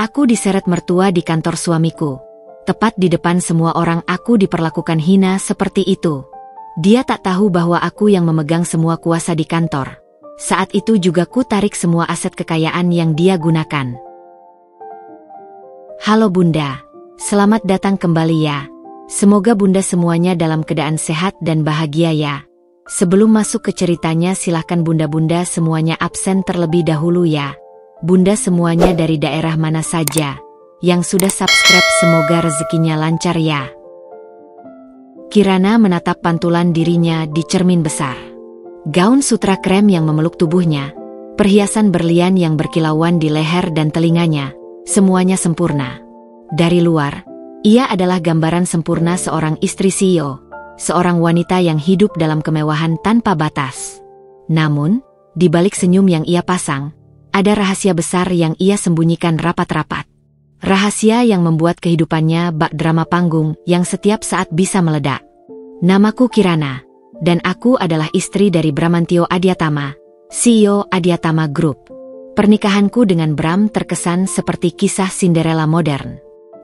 Aku diseret mertua di kantor suamiku. Tepat di depan semua orang aku diperlakukan hina seperti itu. Dia tak tahu bahwa aku yang memegang semua kuasa di kantor. Saat itu juga ku tarik semua aset kekayaan yang dia gunakan. Halo Bunda, selamat datang kembali ya. Semoga Bunda semuanya dalam keadaan sehat dan bahagia ya. Sebelum masuk ke ceritanya silahkan Bunda-Bunda semuanya absen terlebih dahulu ya. Bunda semuanya dari daerah mana saja yang sudah subscribe semoga rezekinya lancar ya. Kirana menatap pantulan dirinya di cermin besar. Gaun sutra krem yang memeluk tubuhnya, perhiasan berlian yang berkilauan di leher dan telinganya, semuanya sempurna. Dari luar, ia adalah gambaran sempurna seorang istri CEO, seorang wanita yang hidup dalam kemewahan tanpa batas. Namun, di balik senyum yang ia pasang, ada rahasia besar yang ia sembunyikan rapat-rapat. Rahasia yang membuat kehidupannya bak drama panggung yang setiap saat bisa meledak. Namaku Kirana, dan aku adalah istri dari Bramantio Adiatama, CEO Adiatama Group. Pernikahanku dengan Bram terkesan seperti kisah Cinderella modern.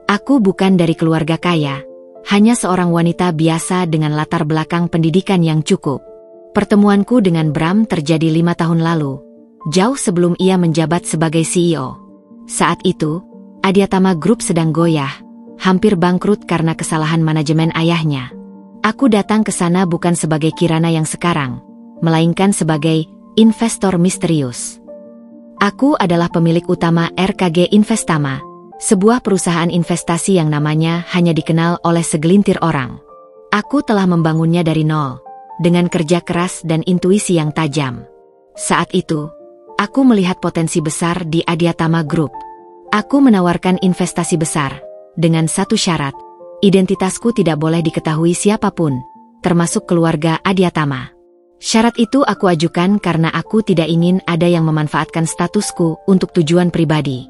Aku bukan dari keluarga kaya, hanya seorang wanita biasa dengan latar belakang pendidikan yang cukup. Pertemuanku dengan Bram terjadi 5 tahun lalu, jauh sebelum ia menjabat sebagai CEO. Saat itu, Adiatama Group sedang goyah, hampir bangkrut karena kesalahan manajemen ayahnya. Aku datang ke sana bukan sebagai Kirana yang sekarang, melainkan sebagai investor misterius. Aku adalah pemilik utama RKG Investama, sebuah perusahaan investasi yang namanya hanya dikenal oleh segelintir orang. Aku telah membangunnya dari nol, dengan kerja keras dan intuisi yang tajam. Saat itu, aku melihat potensi besar di Adiatama Group. Aku menawarkan investasi besar, dengan satu syarat, identitasku tidak boleh diketahui siapapun, termasuk keluarga Adiatama. Syarat itu aku ajukan karena aku tidak ingin ada yang memanfaatkan statusku untuk tujuan pribadi.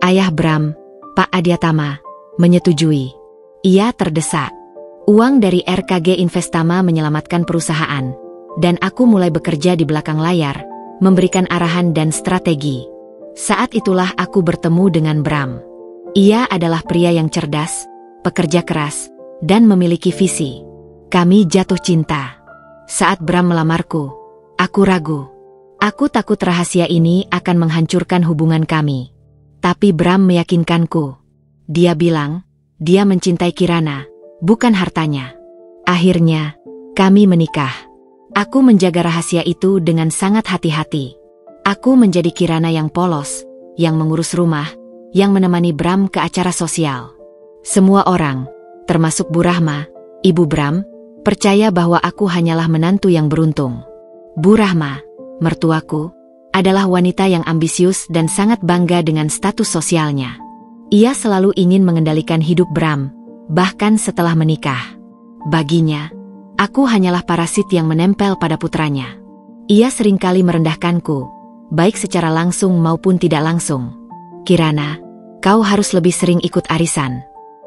Ayah Bram, Pak Adiatama, menyetujui. Ia terdesak. Uang dari RKG Investama menyelamatkan perusahaan, dan aku mulai bekerja di belakang layar, memberikan arahan dan strategi. Saat itulah aku bertemu dengan Bram. Ia adalah pria yang cerdas, pekerja keras, dan memiliki visi. Kami jatuh cinta. Saat Bram melamarku, aku ragu. Aku takut rahasia ini akan menghancurkan hubungan kami. Tapi Bram meyakinkanku. Dia bilang, dia mencintai Kirana, bukan hartanya. Akhirnya, kami menikah. Aku menjaga rahasia itu dengan sangat hati-hati. Aku menjadi Kirana yang polos, yang mengurus rumah, yang menemani Bram ke acara sosial. Semua orang, termasuk Bu Rahma, Ibu Bram, percaya bahwa aku hanyalah menantu yang beruntung. Bu Rahma, mertuaku, adalah wanita yang ambisius dan sangat bangga dengan status sosialnya. Ia selalu ingin mengendalikan hidup Bram, bahkan setelah menikah. Baginya, aku hanyalah parasit yang menempel pada putranya. Ia seringkali merendahkanku, baik secara langsung maupun tidak langsung. Kirana, kau harus lebih sering ikut arisan.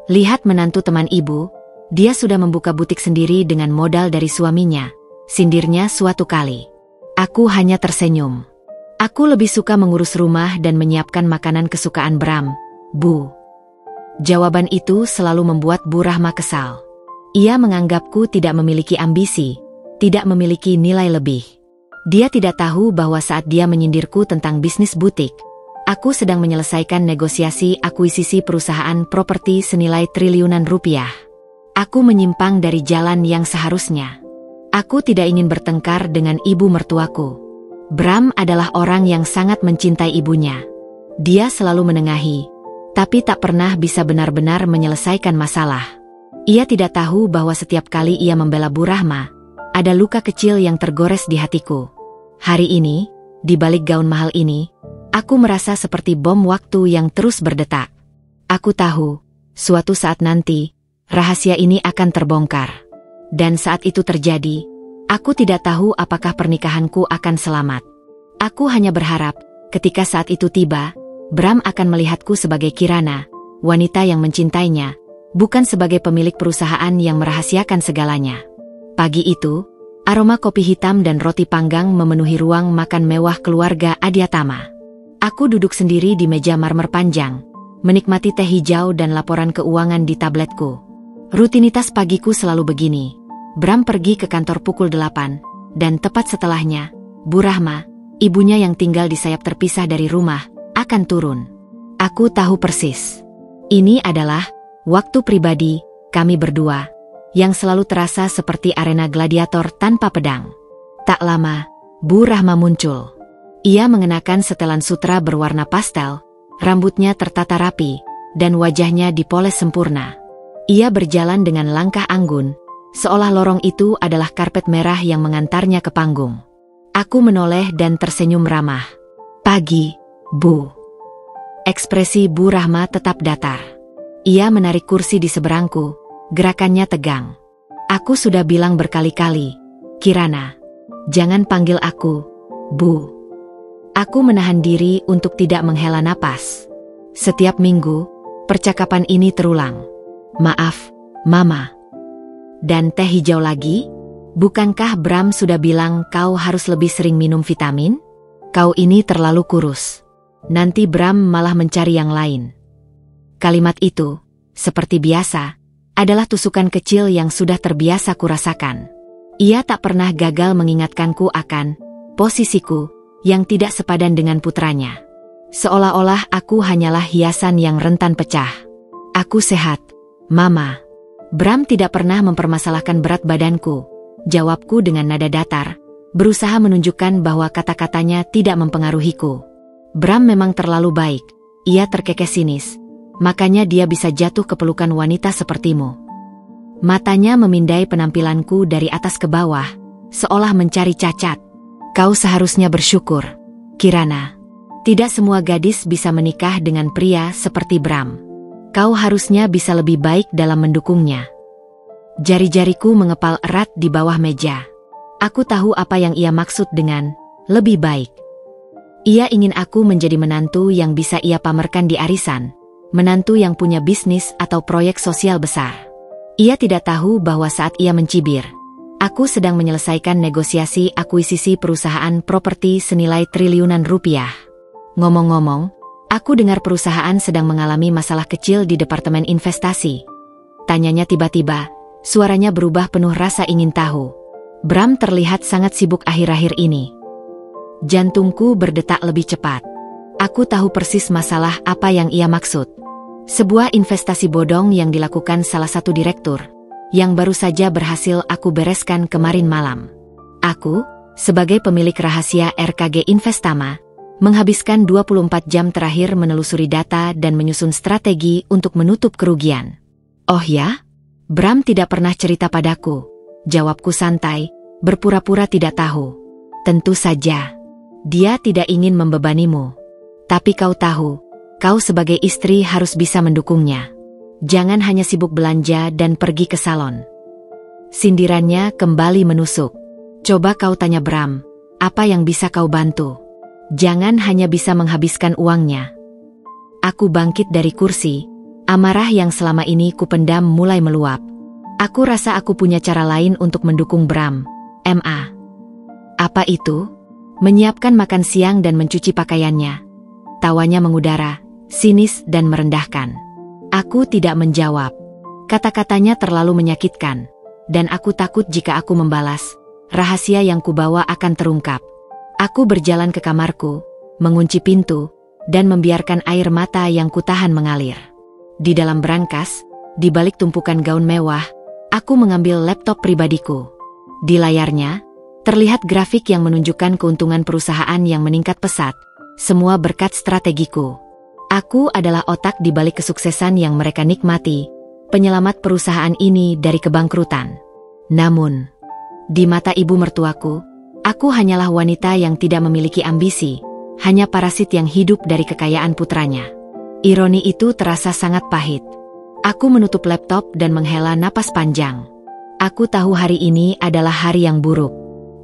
Lihat menantu teman ibu, dia sudah membuka butik sendiri dengan modal dari suaminya, sindirnya suatu kali. Aku hanya tersenyum. Aku lebih suka mengurus rumah dan menyiapkan makanan kesukaan Bram, Bu. Jawaban itu selalu membuat Bu Rahma kesal. Ia menganggapku tidak memiliki ambisi, tidak memiliki nilai lebih. Dia tidak tahu bahwa saat dia menyindirku tentang bisnis butik, aku sedang menyelesaikan negosiasi akuisisi perusahaan properti senilai triliunan rupiah. Aku menyimpang dari jalan yang seharusnya. Aku tidak ingin bertengkar dengan ibu mertuaku. Bram adalah orang yang sangat mencintai ibunya. Dia selalu menengahi, tapi tak pernah bisa benar-benar menyelesaikan masalah. Ia tidak tahu bahwa setiap kali ia membela Bu Rahma, ada luka kecil yang tergores di hatiku. Hari ini, di balik gaun mahal ini, aku merasa seperti bom waktu yang terus berdetak. Aku tahu, suatu saat nanti, rahasia ini akan terbongkar. Dan saat itu terjadi, aku tidak tahu apakah pernikahanku akan selamat. Aku hanya berharap, ketika saat itu tiba, Bram akan melihatku sebagai Kirana, wanita yang mencintainya, bukan sebagai pemilik perusahaan yang merahasiakan segalanya. Pagi itu, aroma kopi hitam dan roti panggang memenuhi ruang makan mewah keluarga Adiatama. Aku duduk sendiri di meja marmer panjang, menikmati teh hijau dan laporan keuangan di tabletku. Rutinitas pagiku selalu begini. Bram pergi ke kantor pukul 8, dan tepat setelahnya, Bu Rahma, ibunya yang tinggal di sayap terpisah dari rumah, akan turun. Aku tahu persis. Ini adalah waktu pribadi kami berdua, yang selalu terasa seperti arena gladiator tanpa pedang. Tak lama, Bu Rahma muncul. Ia mengenakan setelan sutra berwarna pastel, rambutnya tertata rapi, dan wajahnya dipoles sempurna. Ia berjalan dengan langkah anggun, seolah lorong itu adalah karpet merah yang mengantarnya ke panggung. Aku menoleh dan tersenyum ramah. "Pagi, Bu." Ekspresi Bu Rahma tetap datar. Ia menarik kursi di seberangku, gerakannya tegang. "Aku sudah bilang berkali-kali, Kirana, jangan panggil aku, Bu." Aku menahan diri untuk tidak menghela napas. Setiap minggu, percakapan ini terulang. "Maaf, Mama." "Dan teh hijau lagi? Bukankah Bram sudah bilang kau harus lebih sering minum vitamin? Kau ini terlalu kurus. Nanti Bram malah mencari yang lain." Kalimat itu, seperti biasa, adalah tusukan kecil yang sudah terbiasa kurasakan. Ia tak pernah gagal mengingatkanku akan posisiku yang tidak sepadan dengan putranya. Seolah-olah aku hanyalah hiasan yang rentan pecah. "Aku sehat, Mama." Bram tidak pernah mempermasalahkan berat badanku. Jawabku dengan nada datar, berusaha menunjukkan bahwa kata-katanya tidak mempengaruhiku. Bram memang terlalu baik, ia terkekeh sinis. Makanya dia bisa jatuh ke pelukan wanita sepertimu. Matanya memindai penampilanku dari atas ke bawah, seolah mencari cacat. "Kau seharusnya bersyukur, Kirana. Tidak semua gadis bisa menikah dengan pria seperti Bram. Kau harusnya bisa lebih baik dalam mendukungnya." Jari-jariku mengepal erat di bawah meja. Aku tahu apa yang ia maksud dengan lebih baik. Ia ingin aku menjadi menantu yang bisa ia pamerkan di arisan, menantu yang punya bisnis atau proyek sosial besar. Ia tidak tahu bahwa saat ia mencibir, aku sedang menyelesaikan negosiasi akuisisi perusahaan properti senilai triliunan rupiah. Ngomong-ngomong, aku dengar perusahaan sedang mengalami masalah kecil di departemen investasi. Tanyanya tiba-tiba, suaranya berubah penuh rasa ingin tahu. Bram terlihat sangat sibuk akhir-akhir ini. Jantungku berdetak lebih cepat. Aku tahu persis masalah apa yang ia maksud. Sebuah investasi bodong yang dilakukan salah satu direktur, yang baru saja berhasil aku bereskan kemarin malam. Aku, sebagai pemilik rahasia RKG Investama, menghabiskan 24 jam terakhir menelusuri data dan menyusun strategi untuk menutup kerugian. "Oh ya? Bram tidak pernah cerita padaku," jawabku santai, berpura-pura tidak tahu. "Tentu saja. Dia tidak ingin membebanimu. Tapi kau tahu, kau sebagai istri harus bisa mendukungnya. Jangan hanya sibuk belanja dan pergi ke salon." Sindirannya kembali menusuk. "Coba kau tanya Bram, apa yang bisa kau bantu? Jangan hanya bisa menghabiskan uangnya." Aku bangkit dari kursi, amarah yang selama ini kupendam mulai meluap. Aku rasa aku punya cara lain untuk mendukung Bram, Ma. "Apa itu?" "Menyiapkan makan siang dan mencuci pakaiannya." Tawanya mengudara, sinis dan merendahkan. Aku tidak menjawab. Kata-katanya terlalu menyakitkan, dan aku takut jika aku membalas, rahasia yang kubawa akan terungkap. Aku berjalan ke kamarku, mengunci pintu, dan membiarkan air mata yang kutahan mengalir. Di dalam brankas, di balik tumpukan gaun mewah, aku mengambil laptop pribadiku. Di layarnya, terlihat grafik yang menunjukkan keuntungan perusahaan yang meningkat pesat, semua berkat strategiku. Aku adalah otak di balik kesuksesan yang mereka nikmati, penyelamat perusahaan ini dari kebangkrutan. Namun, di mata ibu mertuaku, aku hanyalah wanita yang tidak memiliki ambisi, hanya parasit yang hidup dari kekayaan putranya. Ironi itu terasa sangat pahit. Aku menutup laptop dan menghela napas panjang. Aku tahu hari ini adalah hari yang buruk.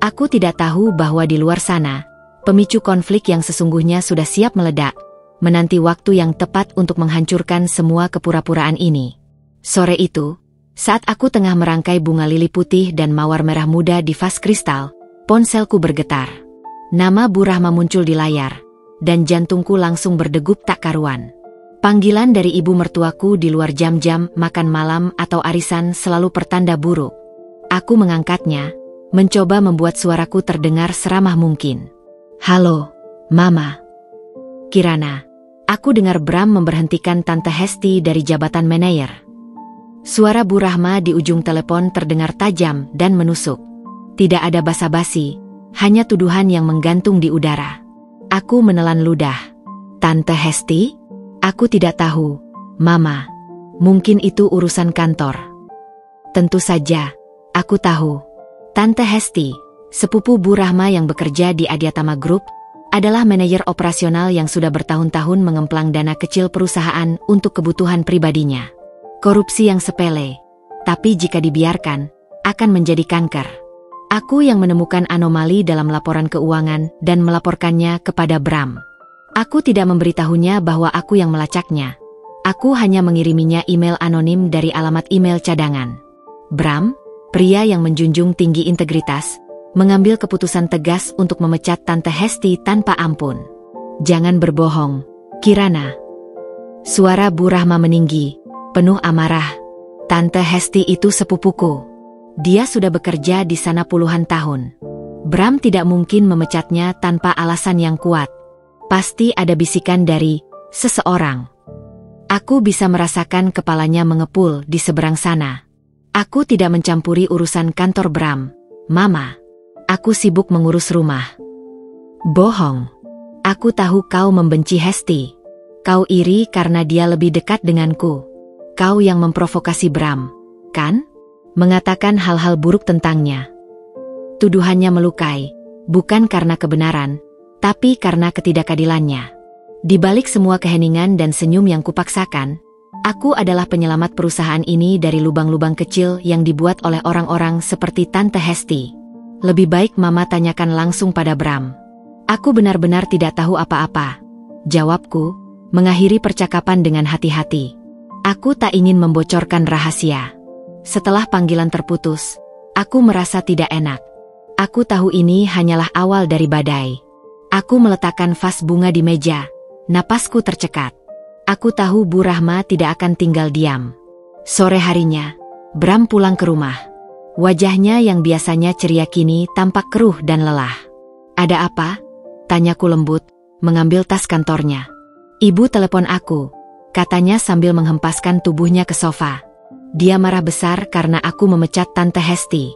Aku tidak tahu bahwa di luar sana, pemicu konflik yang sesungguhnya sudah siap meledak, menanti waktu yang tepat untuk menghancurkan semua kepura-puraan ini. Sore itu, saat aku tengah merangkai bunga lili putih dan mawar merah muda di vas kristal, ponselku bergetar. Nama Bu Rahma muncul di layar, dan jantungku langsung berdegup tak karuan. Panggilan dari ibu mertuaku di luar jam-jam makan malam atau arisan selalu pertanda buruk. Aku mengangkatnya, mencoba membuat suaraku terdengar seramah mungkin. "Halo, Mama." "Kirana." Aku dengar Bram memberhentikan Tante Hesti dari jabatan manajer. Suara Bu Rahma di ujung telepon terdengar tajam dan menusuk. Tidak ada basa-basi, hanya tuduhan yang menggantung di udara. Aku menelan ludah. "Tante Hesti?" "Aku tidak tahu, Mama. Mungkin itu urusan kantor." "Tentu saja, aku tahu." Tante Hesti, sepupu Bu Rahma yang bekerja di Adiatama Group, adalah manajer operasional yang sudah bertahun-tahun mengemplang dana kecil perusahaan untuk kebutuhan pribadinya. Korupsi yang sepele, tapi jika dibiarkan, akan menjadi kanker. Aku yang menemukan anomali dalam laporan keuangan dan melaporkannya kepada Bram. Aku tidak memberitahunya bahwa aku yang melacaknya. Aku hanya mengiriminya email anonim dari alamat email cadangan. Bram, pria yang menjunjung tinggi integritas, mengambil keputusan tegas untuk memecat Tante Hesti tanpa ampun. "Jangan berbohong, Kirana." Suara Bu Rahma meninggi, penuh amarah. "Tante Hesti itu sepupuku. Dia sudah bekerja di sana puluhan tahun. Bram tidak mungkin memecatnya tanpa alasan yang kuat. Pasti ada bisikan dari seseorang." Aku bisa merasakan kepalanya mengepul di seberang sana. "Aku tidak mencampuri urusan kantor Bram, Mama. Aku sibuk mengurus rumah." "Bohong. Aku tahu kau membenci Hesti. Kau iri karena dia lebih dekat denganku. Kau yang memprovokasi Bram, kan? Mengatakan hal-hal buruk tentangnya." Tuduhannya melukai, bukan karena kebenaran, tapi karena ketidakadilannya. Di balik semua keheningan dan senyum yang kupaksakan, aku adalah penyelamat perusahaan ini dari lubang-lubang kecil yang dibuat oleh orang-orang seperti Tante Hesti. "Lebih baik Mama tanyakan langsung pada Bram." "Aku benar-benar tidak tahu apa-apa," jawabku, mengakhiri percakapan dengan hati-hati. Aku tak ingin membocorkan rahasia. Setelah panggilan terputus, aku merasa tidak enak. Aku tahu ini hanyalah awal dari badai. Aku meletakkan vas bunga di meja. Napasku tercekat. Aku tahu Bu Rahma tidak akan tinggal diam. Sore harinya, Bram pulang ke rumah. Wajahnya yang biasanya ceria kini tampak keruh dan lelah. "Ada apa?" tanyaku lembut, mengambil tas kantornya. "Ibu telepon aku," katanya sambil menghempaskan tubuhnya ke sofa. "Dia marah besar karena aku memecat Tante Hesti.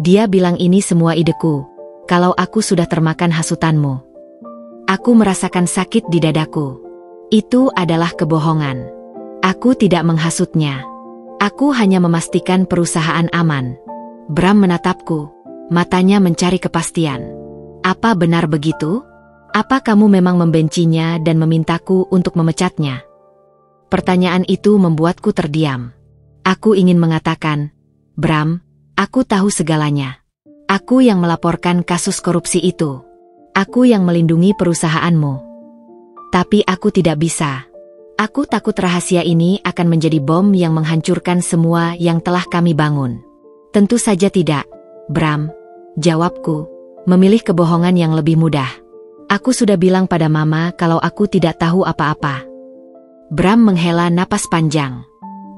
Dia bilang ini semua ideku, kalau aku sudah termakan hasutanmu." Aku merasakan sakit di dadaku. Itu adalah kebohongan. Aku tidak menghasutnya. Aku hanya memastikan perusahaan aman. Bram menatapku, matanya mencari kepastian. "Apa benar begitu? Apa kamu memang membencinya dan memintaku untuk memecatnya?" Pertanyaan itu membuatku terdiam. Aku ingin mengatakan, "Bram, aku tahu segalanya. Aku yang melaporkan kasus korupsi itu. Aku yang melindungi perusahaanmu." Tapi aku tidak bisa. Aku takut rahasia ini akan menjadi bom yang menghancurkan semua yang telah kami bangun. "Tentu saja tidak, Bram," jawabku, memilih kebohongan yang lebih mudah. "Aku sudah bilang pada Mama kalau aku tidak tahu apa-apa." Bram menghela napas panjang.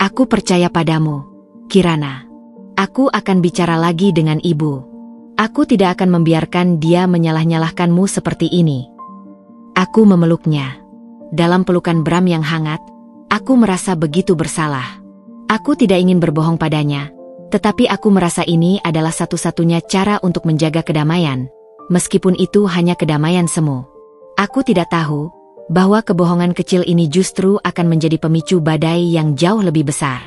"Aku percaya padamu, Kirana. Aku akan bicara lagi dengan Ibu. Aku tidak akan membiarkan dia menyalah-nyalahkanmu seperti ini." Aku memeluknya. Dalam pelukan Bram yang hangat, aku merasa begitu bersalah. Aku tidak ingin berbohong padanya, tetapi aku merasa ini adalah satu-satunya cara untuk menjaga kedamaian, meskipun itu hanya kedamaian semu. Aku tidak tahu bahwa kebohongan kecil ini justru akan menjadi pemicu badai yang jauh lebih besar.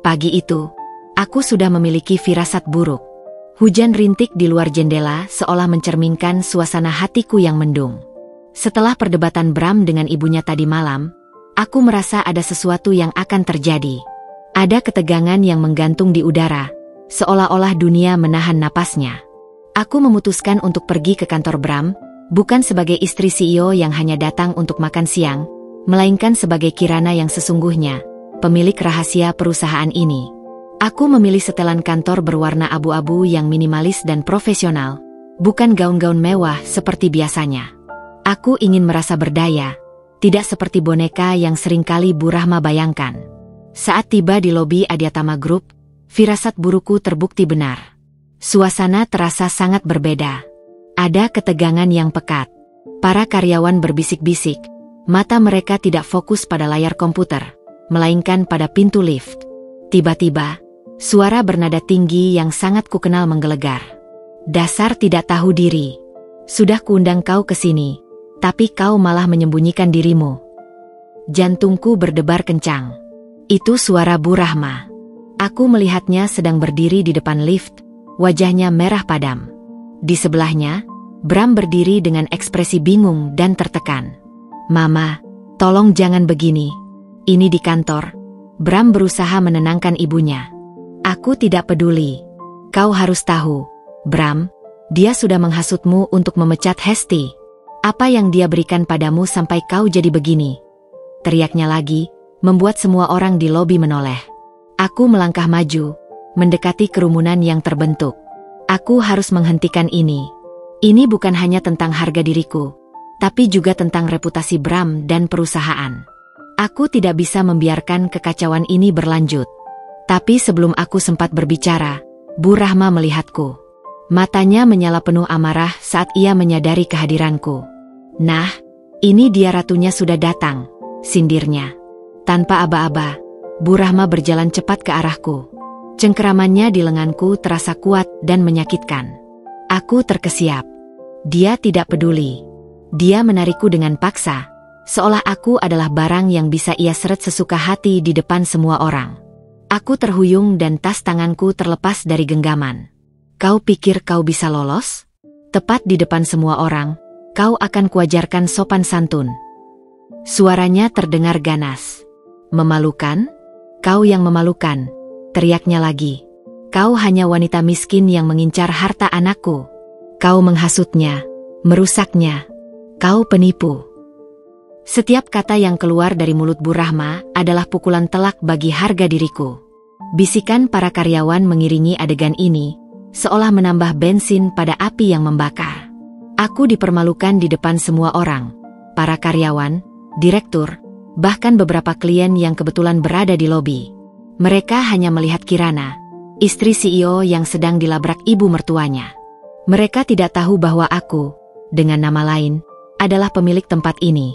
Pagi itu, aku sudah memiliki firasat buruk. Hujan rintik di luar jendela seolah mencerminkan suasana hatiku yang mendung. Setelah perdebatan Bram dengan ibunya tadi malam, aku merasa ada sesuatu yang akan terjadi. Ada ketegangan yang menggantung di udara, seolah-olah dunia menahan napasnya. Aku memutuskan untuk pergi ke kantor Bram, bukan sebagai istri CEO yang hanya datang untuk makan siang, melainkan sebagai Kirana yang sesungguhnya, pemilik rahasia perusahaan ini. Aku memilih setelan kantor berwarna abu-abu yang minimalis dan profesional, bukan gaun-gaun mewah seperti biasanya. Aku ingin merasa berdaya, tidak seperti boneka yang seringkali Bu Rahma bayangkan. Saat tiba di lobi Adiatama Group, firasat buruku terbukti benar. Suasana terasa sangat berbeda. Ada ketegangan yang pekat. Para karyawan berbisik-bisik, mata mereka tidak fokus pada layar komputer, melainkan pada pintu lift. Tiba-tiba, suara bernada tinggi yang sangat kukenal menggelegar. Dasar tidak tahu diri. Sudah kuundang kau ke sini, tapi kau malah menyembunyikan dirimu. Jantungku berdebar kencang. Itu suara Bu Rahma. Aku melihatnya sedang berdiri di depan lift, wajahnya merah padam. Di sebelahnya, Bram berdiri dengan ekspresi bingung dan tertekan. Mama, tolong jangan begini. Ini di kantor. Bram berusaha menenangkan ibunya. Aku tidak peduli. Kau harus tahu, Bram, dia sudah menghasutmu untuk memecat Hesti. Apa yang dia berikan padamu sampai kau jadi begini? Teriaknya lagi, membuat semua orang di lobi menoleh. Aku melangkah maju, mendekati kerumunan yang terbentuk. Aku harus menghentikan ini. Ini bukan hanya tentang harga diriku, tapi juga tentang reputasi Bram dan perusahaan. Aku tidak bisa membiarkan kekacauan ini berlanjut. Tapi sebelum aku sempat berbicara, Bu Rahma melihatku. Matanya menyala penuh amarah saat ia menyadari kehadiranku. Nah, ini dia ratunya sudah datang, sindirnya. Tanpa aba-aba, Bu Rahma berjalan cepat ke arahku. Cengkeramannya di lenganku terasa kuat dan menyakitkan. Aku terkesiap. Dia tidak peduli. Dia menarikku dengan paksa, seolah aku adalah barang yang bisa ia seret sesuka hati di depan semua orang. Aku terhuyung dan tas tanganku terlepas dari genggaman. Kau pikir kau bisa lolos? Tepat di depan semua orang, kau akan kuajarkan sopan santun. Suaranya terdengar ganas. Memalukan? Kau yang memalukan, teriaknya lagi. Kau hanya wanita miskin yang mengincar harta anakku. Kau menghasutnya, merusaknya. Kau penipu. Setiap kata yang keluar dari mulut Bu Rahma adalah pukulan telak bagi harga diriku. Bisikan para karyawan mengiringi adegan ini, seolah menambah bensin pada api yang membakar. Aku dipermalukan di depan semua orang, para karyawan, direktur, bahkan beberapa klien yang kebetulan berada di lobi. Mereka hanya melihat Kirana, istri CEO yang sedang dilabrak ibu mertuanya. Mereka tidak tahu bahwa aku, dengan nama lain, adalah pemilik tempat ini.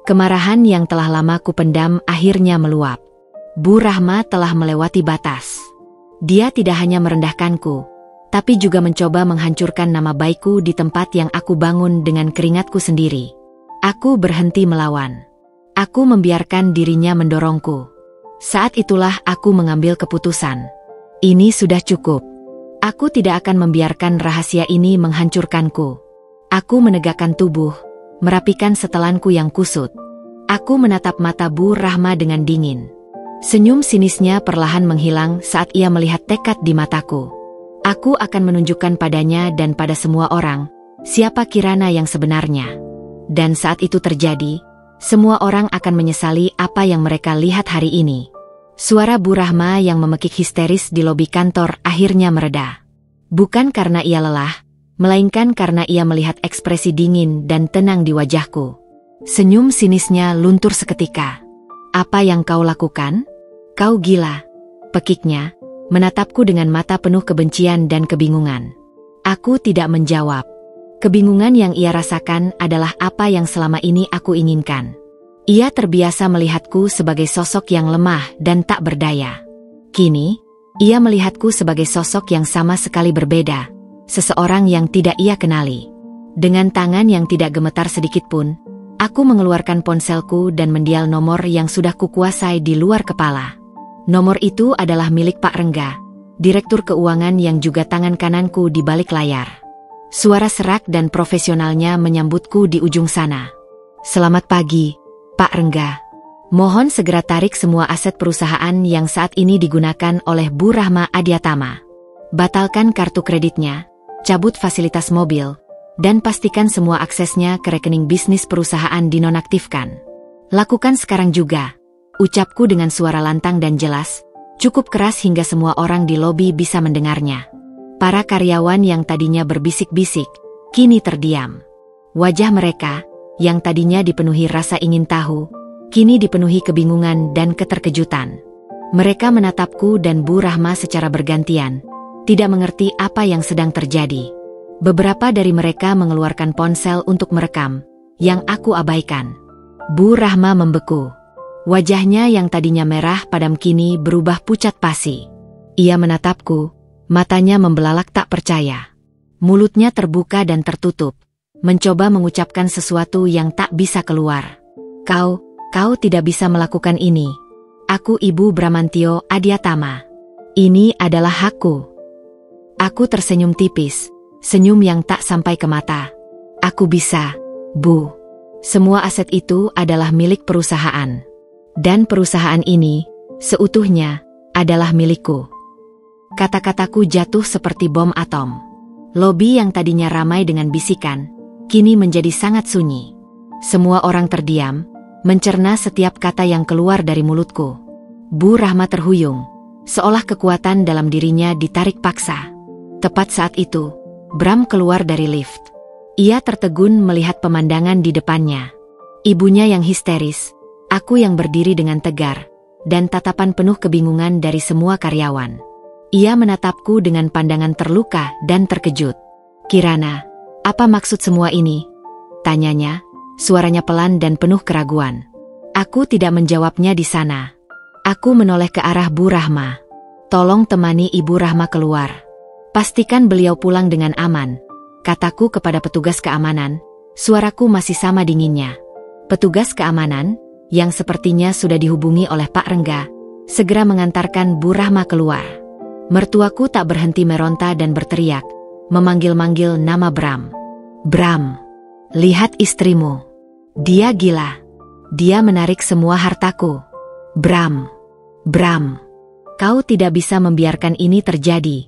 Kemarahan yang telah lama kupendam akhirnya meluap. Bu Rahma telah melewati batas. Dia tidak hanya merendahkanku, tapi juga mencoba menghancurkan nama baikku di tempat yang aku bangun dengan keringatku sendiri. Aku berhenti melawan. Aku membiarkan dirinya mendorongku. Saat itulah aku mengambil keputusan. Ini sudah cukup. Aku tidak akan membiarkan rahasia ini menghancurkanku. Aku menegakkan tubuh, merapikan setelanku yang kusut. Aku menatap mata Bu Rahma dengan dingin. Senyum sinisnya perlahan menghilang saat ia melihat tekad di mataku. Aku akan menunjukkan padanya dan pada semua orang, siapa Kirana yang sebenarnya. Dan saat itu terjadi, semua orang akan menyesali apa yang mereka lihat hari ini. Suara Bu Rahma yang memekik histeris di lobi kantor akhirnya mereda. Bukan karena ia lelah, melainkan karena ia melihat ekspresi dingin dan tenang di wajahku. Senyum sinisnya luntur seketika. Apa yang kau lakukan? Kau gila, pekiknya, menatapku dengan mata penuh kebencian dan kebingungan. Aku tidak menjawab. Kebingungan yang ia rasakan adalah apa yang selama ini aku inginkan. Ia terbiasa melihatku sebagai sosok yang lemah dan tak berdaya. Kini, ia melihatku sebagai sosok yang sama sekali berbeda, seseorang yang tidak ia kenali. Dengan tangan yang tidak gemetar sedikitpun, aku mengeluarkan ponselku dan mendial nomor yang sudah kukuasai di luar kepala. Nomor itu adalah milik Pak Rengga, Direktur Keuangan yang juga tangan kananku di balik layar. Suara serak dan profesionalnya menyambutku di ujung sana. Selamat pagi, Pak Rengga. Mohon segera tarik semua aset perusahaan yang saat ini digunakan oleh Bu Rahma Adiatama. Batalkan kartu kreditnya, cabut fasilitas mobil, dan pastikan semua aksesnya ke rekening bisnis perusahaan dinonaktifkan. Lakukan sekarang juga, ucapku dengan suara lantang dan jelas, cukup keras hingga semua orang di lobi bisa mendengarnya. Para karyawan yang tadinya berbisik-bisik, kini terdiam. Wajah mereka, yang tadinya dipenuhi rasa ingin tahu, kini dipenuhi kebingungan dan keterkejutan. Mereka menatapku dan Bu Rahma secara bergantian, tidak mengerti apa yang sedang terjadi. Beberapa dari mereka mengeluarkan ponsel untuk merekam, yang aku abaikan. Bu Rahma membeku. Wajahnya yang tadinya merah padam kini berubah pucat pasi. Ia menatapku, matanya membelalak tak percaya. Mulutnya terbuka dan tertutup, mencoba mengucapkan sesuatu yang tak bisa keluar. Kau tidak bisa melakukan ini. Aku Ibu Bramantio Adiatama. Ini adalah hakku. Aku tersenyum tipis, senyum yang tak sampai ke mata. Aku bisa, Bu. Semua aset itu adalah milik perusahaan. Dan perusahaan ini, seutuhnya, adalah milikku. Kata-kataku jatuh seperti bom atom. Lobi yang tadinya ramai dengan bisikan, kini menjadi sangat sunyi. Semua orang terdiam, mencerna setiap kata yang keluar dari mulutku. Bu Rahma terhuyung, seolah kekuatan dalam dirinya ditarik paksa. Tepat saat itu, Bram keluar dari lift. Ia tertegun melihat pemandangan di depannya. Ibunya yang histeris, aku yang berdiri dengan tegar, dan tatapan penuh kebingungan dari semua karyawan. Ia menatapku dengan pandangan terluka dan terkejut. Kirana, apa maksud semua ini? Tanyanya, suaranya pelan dan penuh keraguan. Aku tidak menjawabnya di sana. Aku menoleh ke arah Bu Rahma. Tolong temani Ibu Rahma keluar. Pastikan beliau pulang dengan aman, kataku kepada petugas keamanan. Suaraku masih sama dinginnya. Petugas keamanan, yang sepertinya sudah dihubungi oleh Pak Rengga, segera mengantarkan Bu Rahma keluar. Mertuaku tak berhenti meronta dan berteriak, memanggil-manggil nama Bram. Bram, lihat istrimu. Dia gila. Dia menarik semua hartaku. Bram, kau tidak bisa membiarkan ini terjadi.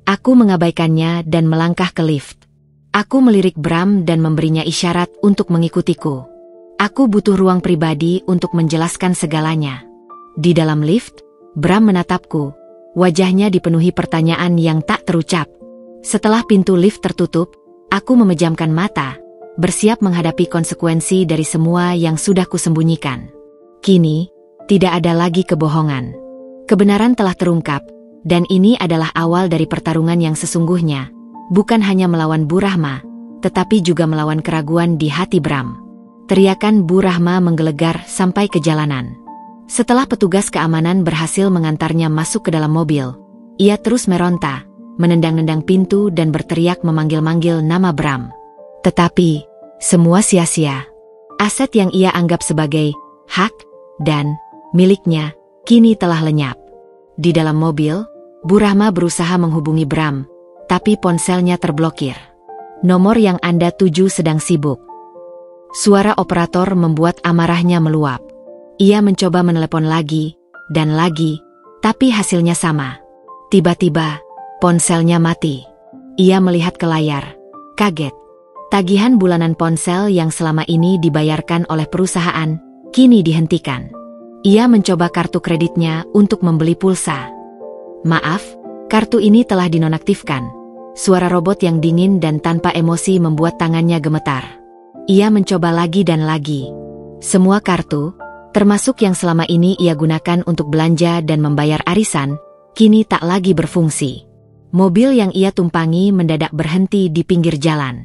Aku mengabaikannya dan melangkah ke lift. Aku melirik Bram dan memberinya isyarat untuk mengikutiku. Aku butuh ruang pribadi untuk menjelaskan segalanya. Di dalam lift, Bram menatapku. Wajahnya dipenuhi pertanyaan yang tak terucap. Setelah pintu lift tertutup, aku memejamkan mata, bersiap menghadapi konsekuensi dari semua yang sudah kusembunyikan. Kini, tidak ada lagi kebohongan. Kebenaran telah terungkap, dan ini adalah awal dari pertarungan yang sesungguhnya, bukan hanya melawan Bu Rahma, tetapi juga melawan keraguan di hati Bram. Teriakan Bu Rahma menggelegar sampai ke jalanan. Setelah petugas keamanan berhasil mengantarnya masuk ke dalam mobil, ia terus meronta, menendang-nendang pintu dan berteriak memanggil-manggil nama Bram. Tetapi, semua sia-sia. Aset yang ia anggap sebagai hak dan miliknya, kini telah lenyap. Di dalam mobil, Bu Rahma berusaha menghubungi Bram, tapi ponselnya terblokir. Nomor yang Anda tuju sedang sibuk. Suara operator membuat amarahnya meluap. Ia mencoba menelepon lagi, dan lagi, tapi hasilnya sama. Tiba-tiba, ponselnya mati. Ia melihat ke layar, kaget. Tagihan bulanan ponsel yang selama ini dibayarkan oleh perusahaan, kini dihentikan. Ia mencoba kartu kreditnya untuk membeli pulsa. Maaf, kartu ini telah dinonaktifkan. Suara robot yang dingin dan tanpa emosi membuat tangannya gemetar. Ia mencoba lagi dan lagi. Semua kartu, termasuk yang selama ini ia gunakan untuk belanja dan membayar arisan, kini tak lagi berfungsi. Mobil yang ia tumpangi mendadak berhenti di pinggir jalan.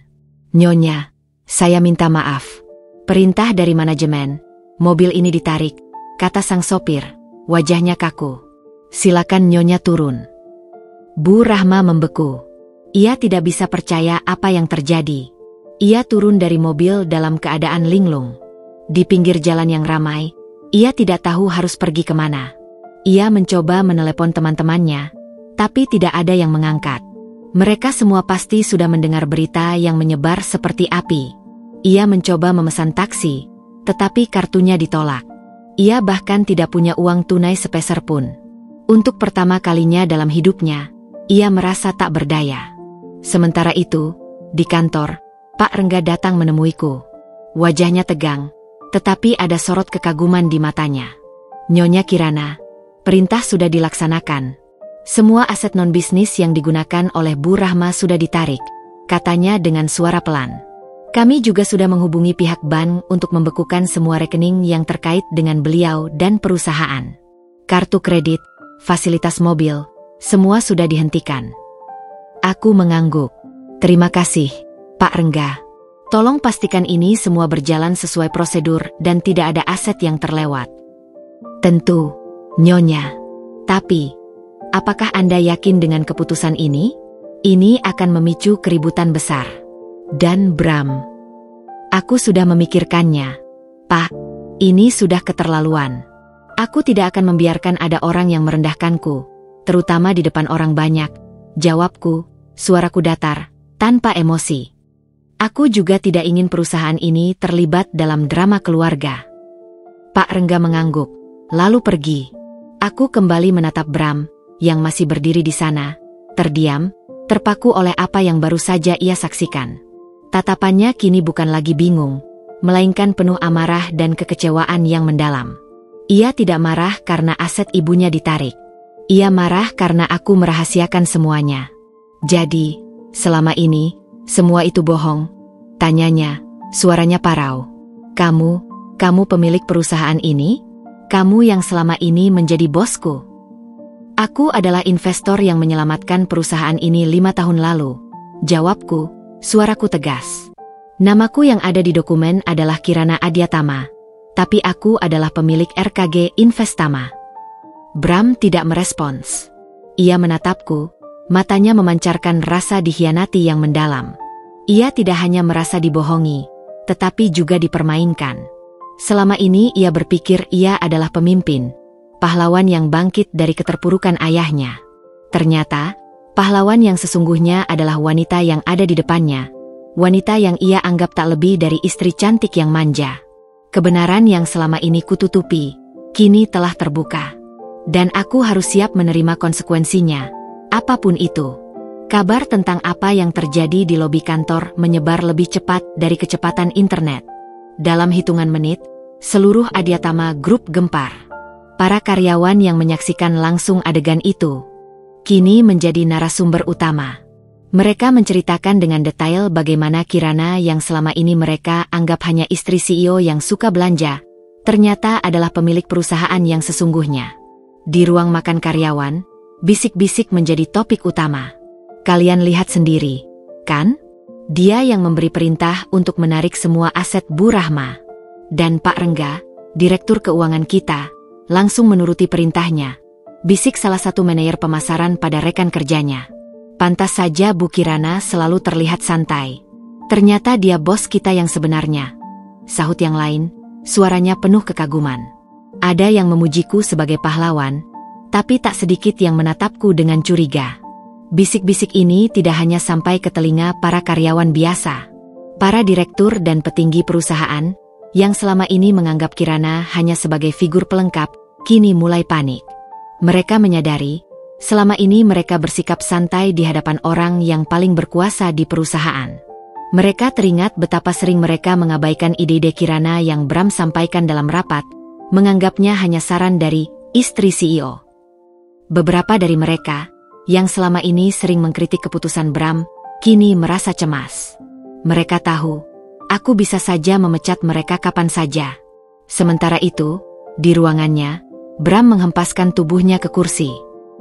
Nyonya, saya minta maaf. Perintah dari manajemen, mobil ini ditarik, kata sang sopir, wajahnya kaku. Silakan Nyonya turun. Bu Rahma membeku. Ia tidak bisa percaya apa yang terjadi. Ia turun dari mobil dalam keadaan linglung. Di pinggir jalan yang ramai, ia tidak tahu harus pergi kemana. Ia mencoba menelepon teman-temannya, tapi tidak ada yang mengangkat. Mereka semua pasti sudah mendengar berita yang menyebar seperti api. Ia mencoba memesan taksi, tetapi kartunya ditolak. Ia bahkan tidak punya uang tunai sepeser pun. Untuk pertama kalinya dalam hidupnya, ia merasa tak berdaya. Sementara itu, di kantor, Pak Rengga datang menemuiku. Wajahnya tegang, tetapi ada sorot kekaguman di matanya. Nyonya Kirana, perintah sudah dilaksanakan. Semua aset non-bisnis yang digunakan oleh Bu Rahma sudah ditarik, katanya dengan suara pelan. Kami juga sudah menghubungi pihak bank untuk membekukan semua rekening yang terkait dengan beliau dan perusahaan. Kartu kredit, fasilitas mobil, semua sudah dihentikan. Aku mengangguk. Terima kasih, Pak Rengga. Tolong pastikan ini semua berjalan sesuai prosedur dan tidak ada aset yang terlewat. Tentu, Nyonya. Tapi, apakah Anda yakin dengan keputusan ini? Ini akan memicu keributan besar. Dan Bram. Aku sudah memikirkannya. Pak, ini sudah keterlaluan. Aku tidak akan membiarkan ada orang yang merendahkanku, terutama di depan orang banyak. Jawabku, suaraku datar, tanpa emosi. Aku juga tidak ingin perusahaan ini terlibat dalam drama keluarga. Pak Rengga mengangguk, lalu pergi. Aku kembali menatap Bram, yang masih berdiri di sana, terdiam, terpaku oleh apa yang baru saja ia saksikan. Tatapannya kini bukan lagi bingung, melainkan penuh amarah dan kekecewaan yang mendalam. Ia tidak marah karena aset ibunya ditarik. Ia marah karena aku merahasiakan semuanya. Jadi, selama ini, semua itu bohong? Tanyanya, suaranya parau. Kamu pemilik perusahaan ini? Kamu yang selama ini menjadi bosku? Aku adalah investor yang menyelamatkan perusahaan ini 5 tahun lalu. Jawabku, suaraku tegas. Namaku yang ada di dokumen adalah Kirana Adiatama, tapi aku adalah pemilik RKG Investama. Bram tidak merespons. Ia menatapku, matanya memancarkan rasa dikhianati yang mendalam. Ia tidak hanya merasa dibohongi, tetapi juga dipermainkan. Selama ini ia berpikir ia adalah pemimpin, pahlawan yang bangkit dari keterpurukan ayahnya. Ternyata, pahlawan yang sesungguhnya adalah wanita yang ada di depannya. Wanita yang ia anggap tak lebih dari istri cantik yang manja. Kebenaran yang selama ini kututupi, kini telah terbuka. Dan aku harus siap menerima konsekuensinya, apapun itu. Kabar tentang apa yang terjadi di lobi kantor menyebar lebih cepat dari kecepatan internet. Dalam hitungan menit, seluruh Adiatama Group gempar. Para karyawan yang menyaksikan langsung adegan itu kini menjadi narasumber utama. Mereka menceritakan dengan detail bagaimana Kirana yang selama ini mereka anggap hanya istri CEO yang suka belanja, ternyata adalah pemilik perusahaan yang sesungguhnya. Di ruang makan karyawan, bisik-bisik menjadi topik utama. Kalian lihat sendiri, kan? Dia yang memberi perintah untuk menarik semua aset Bu Rahma. Dan Pak Rengga, direktur keuangan kita, langsung menuruti perintahnya. Bisik salah satu manajer pemasaran pada rekan kerjanya. Pantas saja Bu Kirana selalu terlihat santai. Ternyata dia bos kita yang sebenarnya. Sahut yang lain, suaranya penuh kekaguman. Ada yang memujiku sebagai pahlawan, tapi tak sedikit yang menatapku dengan curiga. Bisik-bisik ini tidak hanya sampai ke telinga para karyawan biasa. Para direktur dan petinggi perusahaan, yang selama ini menganggap Kirana hanya sebagai figur pelengkap, kini mulai panik. Mereka menyadari, selama ini mereka bersikap santai di hadapan orang yang paling berkuasa di perusahaan. Mereka teringat betapa sering mereka mengabaikan ide-ide Kirana yang Bram sampaikan dalam rapat, menganggapnya hanya saran dari istri CEO. Beberapa dari mereka, yang selama ini sering mengkritik keputusan Bram, kini merasa cemas. Mereka tahu, aku bisa saja memecat mereka kapan saja. Sementara itu, di ruangannya, Bram menghempaskan tubuhnya ke kursi.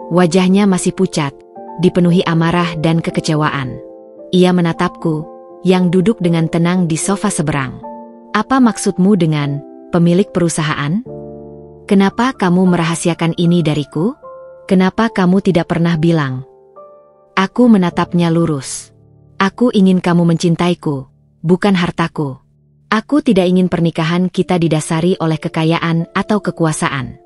Wajahnya masih pucat, dipenuhi amarah dan kekecewaan. Ia menatapku, yang duduk dengan tenang di sofa seberang. Apa maksudmu dengan pemilik perusahaan? Kenapa kamu merahasiakan ini dariku? Kenapa kamu tidak pernah bilang? Aku menatapnya lurus. Aku ingin kamu mencintaiku, bukan hartaku. Aku tidak ingin pernikahan kita didasari oleh kekayaan atau kekuasaan.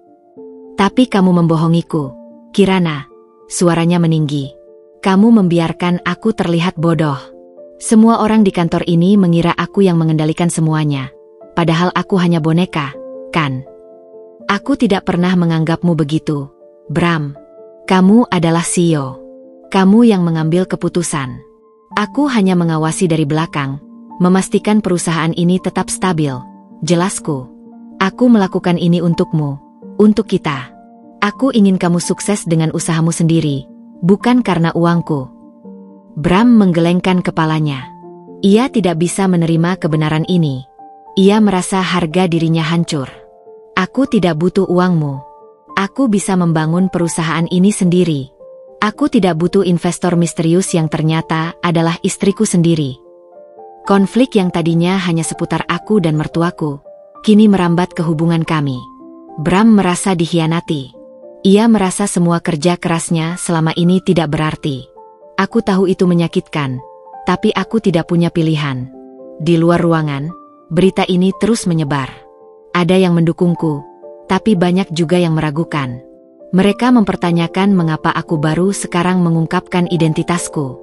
Tapi kamu membohongiku, Kirana. Suaranya meninggi. Kamu membiarkan aku terlihat bodoh. Semua orang di kantor ini mengira aku yang mengendalikan semuanya. Padahal aku hanya boneka, kan? Aku tidak pernah menganggapmu begitu. Bram, kamu adalah CEO. Kamu yang mengambil keputusan. Aku hanya mengawasi dari belakang, memastikan perusahaan ini tetap stabil. Jelasku. Aku melakukan ini untukmu, untuk kita. Aku ingin kamu sukses dengan usahamu sendiri, bukan karena uangku. Bram menggelengkan kepalanya. Ia tidak bisa menerima kebenaran ini. Ia merasa harga dirinya hancur. Aku tidak butuh uangmu. Aku bisa membangun perusahaan ini sendiri. Aku tidak butuh investor misterius yang ternyata adalah istriku sendiri. Konflik yang tadinya hanya seputar aku dan mertuaku, kini merambat ke hubungan kami. Bram merasa dikhianati. Ia merasa semua kerja kerasnya selama ini tidak berarti. Aku tahu itu menyakitkan, tapi aku tidak punya pilihan. Di luar ruangan, berita ini terus menyebar. Ada yang mendukungku, tapi banyak juga yang meragukan. Mereka mempertanyakan mengapa aku baru sekarang mengungkapkan identitasku.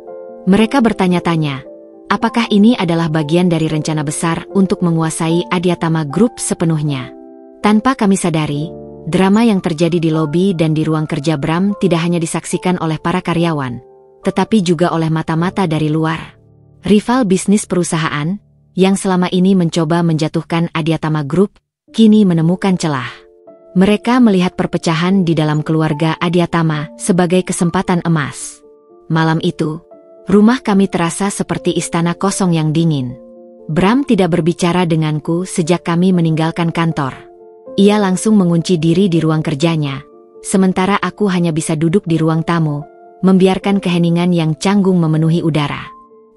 Mereka bertanya-tanya, apakah ini adalah bagian dari rencana besar untuk menguasai Adiatama Group sepenuhnya? Tanpa kami sadari, drama yang terjadi di lobi dan di ruang kerja Bram tidak hanya disaksikan oleh para karyawan, tetapi juga oleh mata-mata dari luar. Rival bisnis perusahaan, yang selama ini mencoba menjatuhkan Adiatama Group, kini menemukan celah. Mereka melihat perpecahan di dalam keluarga Adiatama sebagai kesempatan emas. Malam itu, rumah kami terasa seperti istana kosong yang dingin. Bram tidak berbicara denganku sejak kami meninggalkan kantor. Ia langsung mengunci diri di ruang kerjanya, sementara aku hanya bisa duduk di ruang tamu, membiarkan keheningan yang canggung memenuhi udara.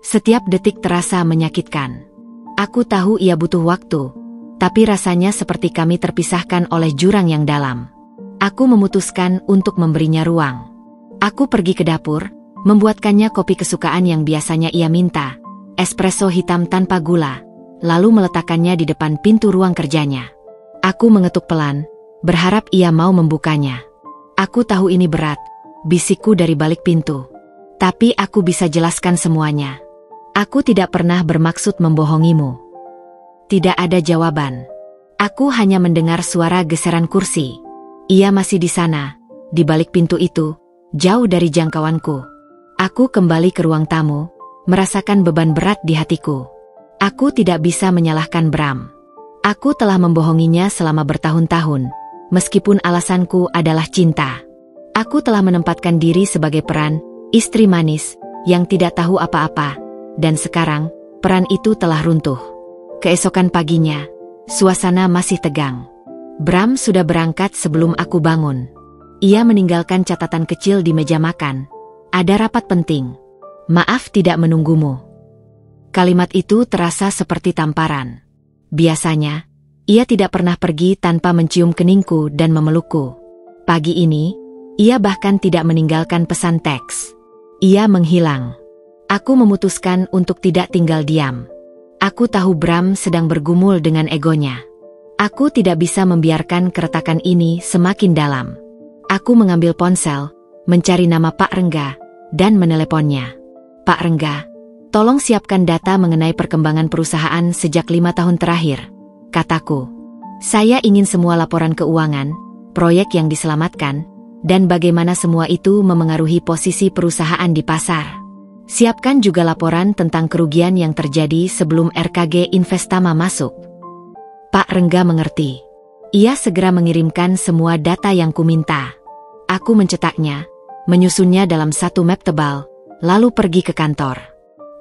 Setiap detik terasa menyakitkan. Aku tahu ia butuh waktu, tapi rasanya seperti kami terpisahkan oleh jurang yang dalam. Aku memutuskan untuk memberinya ruang. Aku pergi ke dapur, membuatkannya kopi kesukaan yang biasanya ia minta, espresso hitam tanpa gula, lalu meletakkannya di depan pintu ruang kerjanya. Aku mengetuk pelan, berharap ia mau membukanya. Aku tahu ini berat, bisikku dari balik pintu. Tapi aku bisa jelaskan semuanya. Aku tidak pernah bermaksud membohongimu. Tidak ada jawaban. Aku hanya mendengar suara geseran kursi. Ia masih di sana, di balik pintu itu, jauh dari jangkauanku. Aku kembali ke ruang tamu, merasakan beban berat di hatiku. Aku tidak bisa menyalahkan Bram. Aku telah membohonginya selama bertahun-tahun, meskipun alasanku adalah cinta. Aku telah menempatkan diri sebagai peran istri manis yang tidak tahu apa-apa, dan sekarang peran itu telah runtuh. Keesokan paginya, suasana masih tegang. Bram sudah berangkat sebelum aku bangun. Ia meninggalkan catatan kecil di meja makan. Ada rapat penting. Maaf tidak menunggumu. Kalimat itu terasa seperti tamparan. Biasanya, ia tidak pernah pergi tanpa mencium keningku dan memelukku. Pagi ini, ia bahkan tidak meninggalkan pesan teks. Ia menghilang. Aku memutuskan untuk tidak tinggal diam. Aku tahu Bram sedang bergumul dengan egonya. Aku tidak bisa membiarkan keretakan ini semakin dalam. Aku mengambil ponsel, mencari nama Pak Rengga, dan meneleponnya. Pak Rengga, tolong siapkan data mengenai perkembangan perusahaan sejak 5 tahun terakhir, kataku. Saya ingin semua laporan keuangan, proyek yang diselamatkan, dan bagaimana semua itu memengaruhi posisi perusahaan di pasar. Siapkan juga laporan tentang kerugian yang terjadi sebelum RKG Investama masuk. Pak Rengga mengerti. Ia segera mengirimkan semua data yang kuminta. Aku mencetaknya, menyusunnya dalam satu map tebal, lalu pergi ke kantor.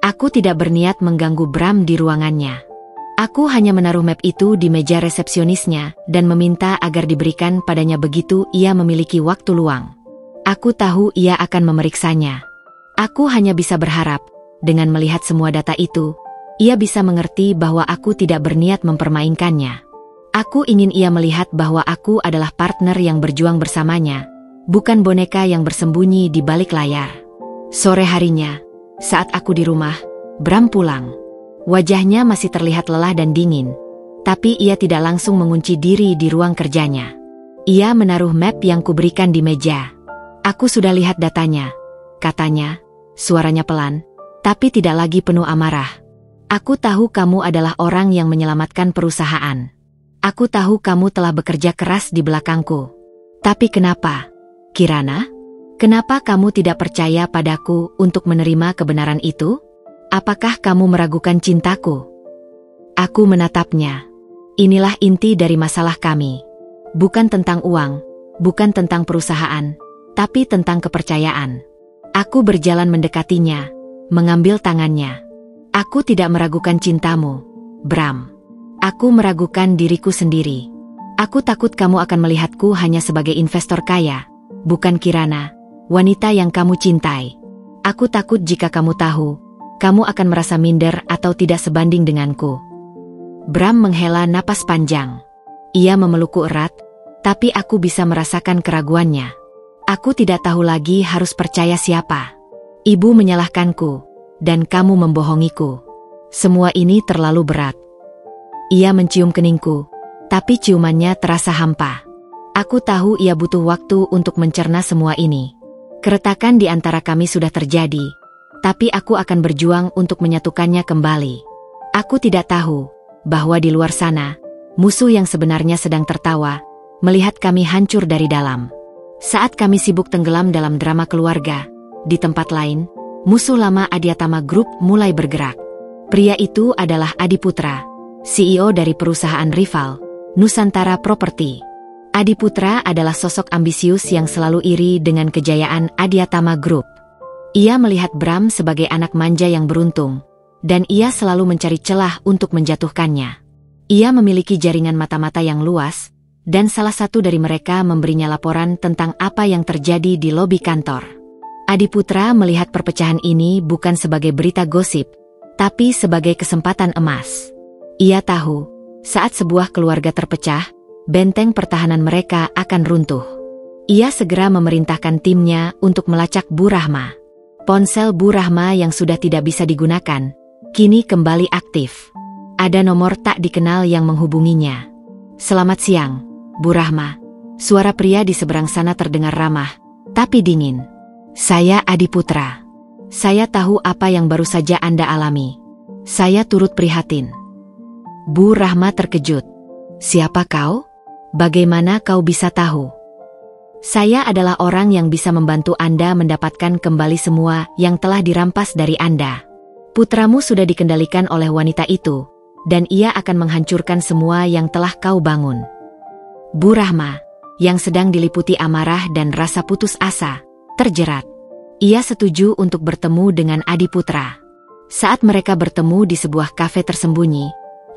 Aku tidak berniat mengganggu Bram di ruangannya. Aku hanya menaruh map itu di meja resepsionisnya dan meminta agar diberikan padanya begitu ia memiliki waktu luang. Aku tahu ia akan memeriksanya. Aku hanya bisa berharap, dengan melihat semua data itu, ia bisa mengerti bahwa aku tidak berniat mempermainkannya. Aku ingin ia melihat bahwa aku adalah partner yang berjuang bersamanya, bukan boneka yang bersembunyi di balik layar. Sore harinya, saat aku di rumah, Bram pulang. Wajahnya masih terlihat lelah dan dingin, tapi ia tidak langsung mengunci diri di ruang kerjanya. Ia menaruh map yang kuberikan di meja. Aku sudah lihat datanya, katanya, suaranya pelan, tapi tidak lagi penuh amarah. Aku tahu kamu adalah orang yang menyelamatkan perusahaan. Aku tahu kamu telah bekerja keras di belakangku. Tapi kenapa, Kirana? Kenapa kamu tidak percaya padaku untuk menerima kebenaran itu? Apakah kamu meragukan cintaku? Aku menatapnya. Inilah inti dari masalah kami. Bukan tentang uang, bukan tentang perusahaan, tapi tentang kepercayaan. Aku berjalan mendekatinya, mengambil tangannya. Aku tidak meragukan cintamu, Bram. Aku meragukan diriku sendiri. Aku takut kamu akan melihatku hanya sebagai investor kaya, bukan Kirana, wanita yang kamu cintai. Aku takut jika kamu tahu, kamu akan merasa minder atau tidak sebanding denganku. Bram menghela napas panjang. Ia memelukku erat, tapi aku bisa merasakan keraguannya. Aku tidak tahu lagi harus percaya siapa. Ibu menyalahkanku, dan kamu membohongiku. Semua ini terlalu berat. Ia mencium keningku, tapi ciumannya terasa hampa. Aku tahu ia butuh waktu untuk mencerna semua ini. Keretakan di antara kami sudah terjadi, tapi aku akan berjuang untuk menyatukannya kembali. Aku tidak tahu bahwa di luar sana, musuh yang sebenarnya sedang tertawa, melihat kami hancur dari dalam. Saat kami sibuk tenggelam dalam drama keluarga, di tempat lain, musuh lama Adiatama Group mulai bergerak. Pria itu adalah Adiputra, CEO dari perusahaan rival, Nusantara Property. Adiputra adalah sosok ambisius yang selalu iri dengan kejayaan Adiatama Group. Ia melihat Bram sebagai anak manja yang beruntung, dan ia selalu mencari celah untuk menjatuhkannya. Ia memiliki jaringan mata-mata yang luas, dan salah satu dari mereka memberinya laporan tentang apa yang terjadi di lobi kantor. Adiputra melihat perpecahan ini bukan sebagai berita gosip, tapi sebagai kesempatan emas. Ia tahu, saat sebuah keluarga terpecah, benteng pertahanan mereka akan runtuh. Ia segera memerintahkan timnya untuk melacak Bu Rahma. Ponsel Bu Rahma yang sudah tidak bisa digunakan, kini kembali aktif. Ada nomor tak dikenal yang menghubunginya. "Selamat siang, Bu Rahma." Suara pria di seberang sana terdengar ramah, tapi dingin. "Saya Adiputra. Saya tahu apa yang baru saja Anda alami. Saya turut prihatin." Bu Rahma terkejut. "Siapa kau? Bagaimana kau bisa tahu?" "Saya adalah orang yang bisa membantu Anda mendapatkan kembali semua yang telah dirampas dari Anda. Putramu sudah dikendalikan oleh wanita itu, dan ia akan menghancurkan semua yang telah kau bangun." Bu Rahma, yang sedang diliputi amarah dan rasa putus asa, terjerat. Ia setuju untuk bertemu dengan Adiputra. Saat mereka bertemu di sebuah kafe tersembunyi,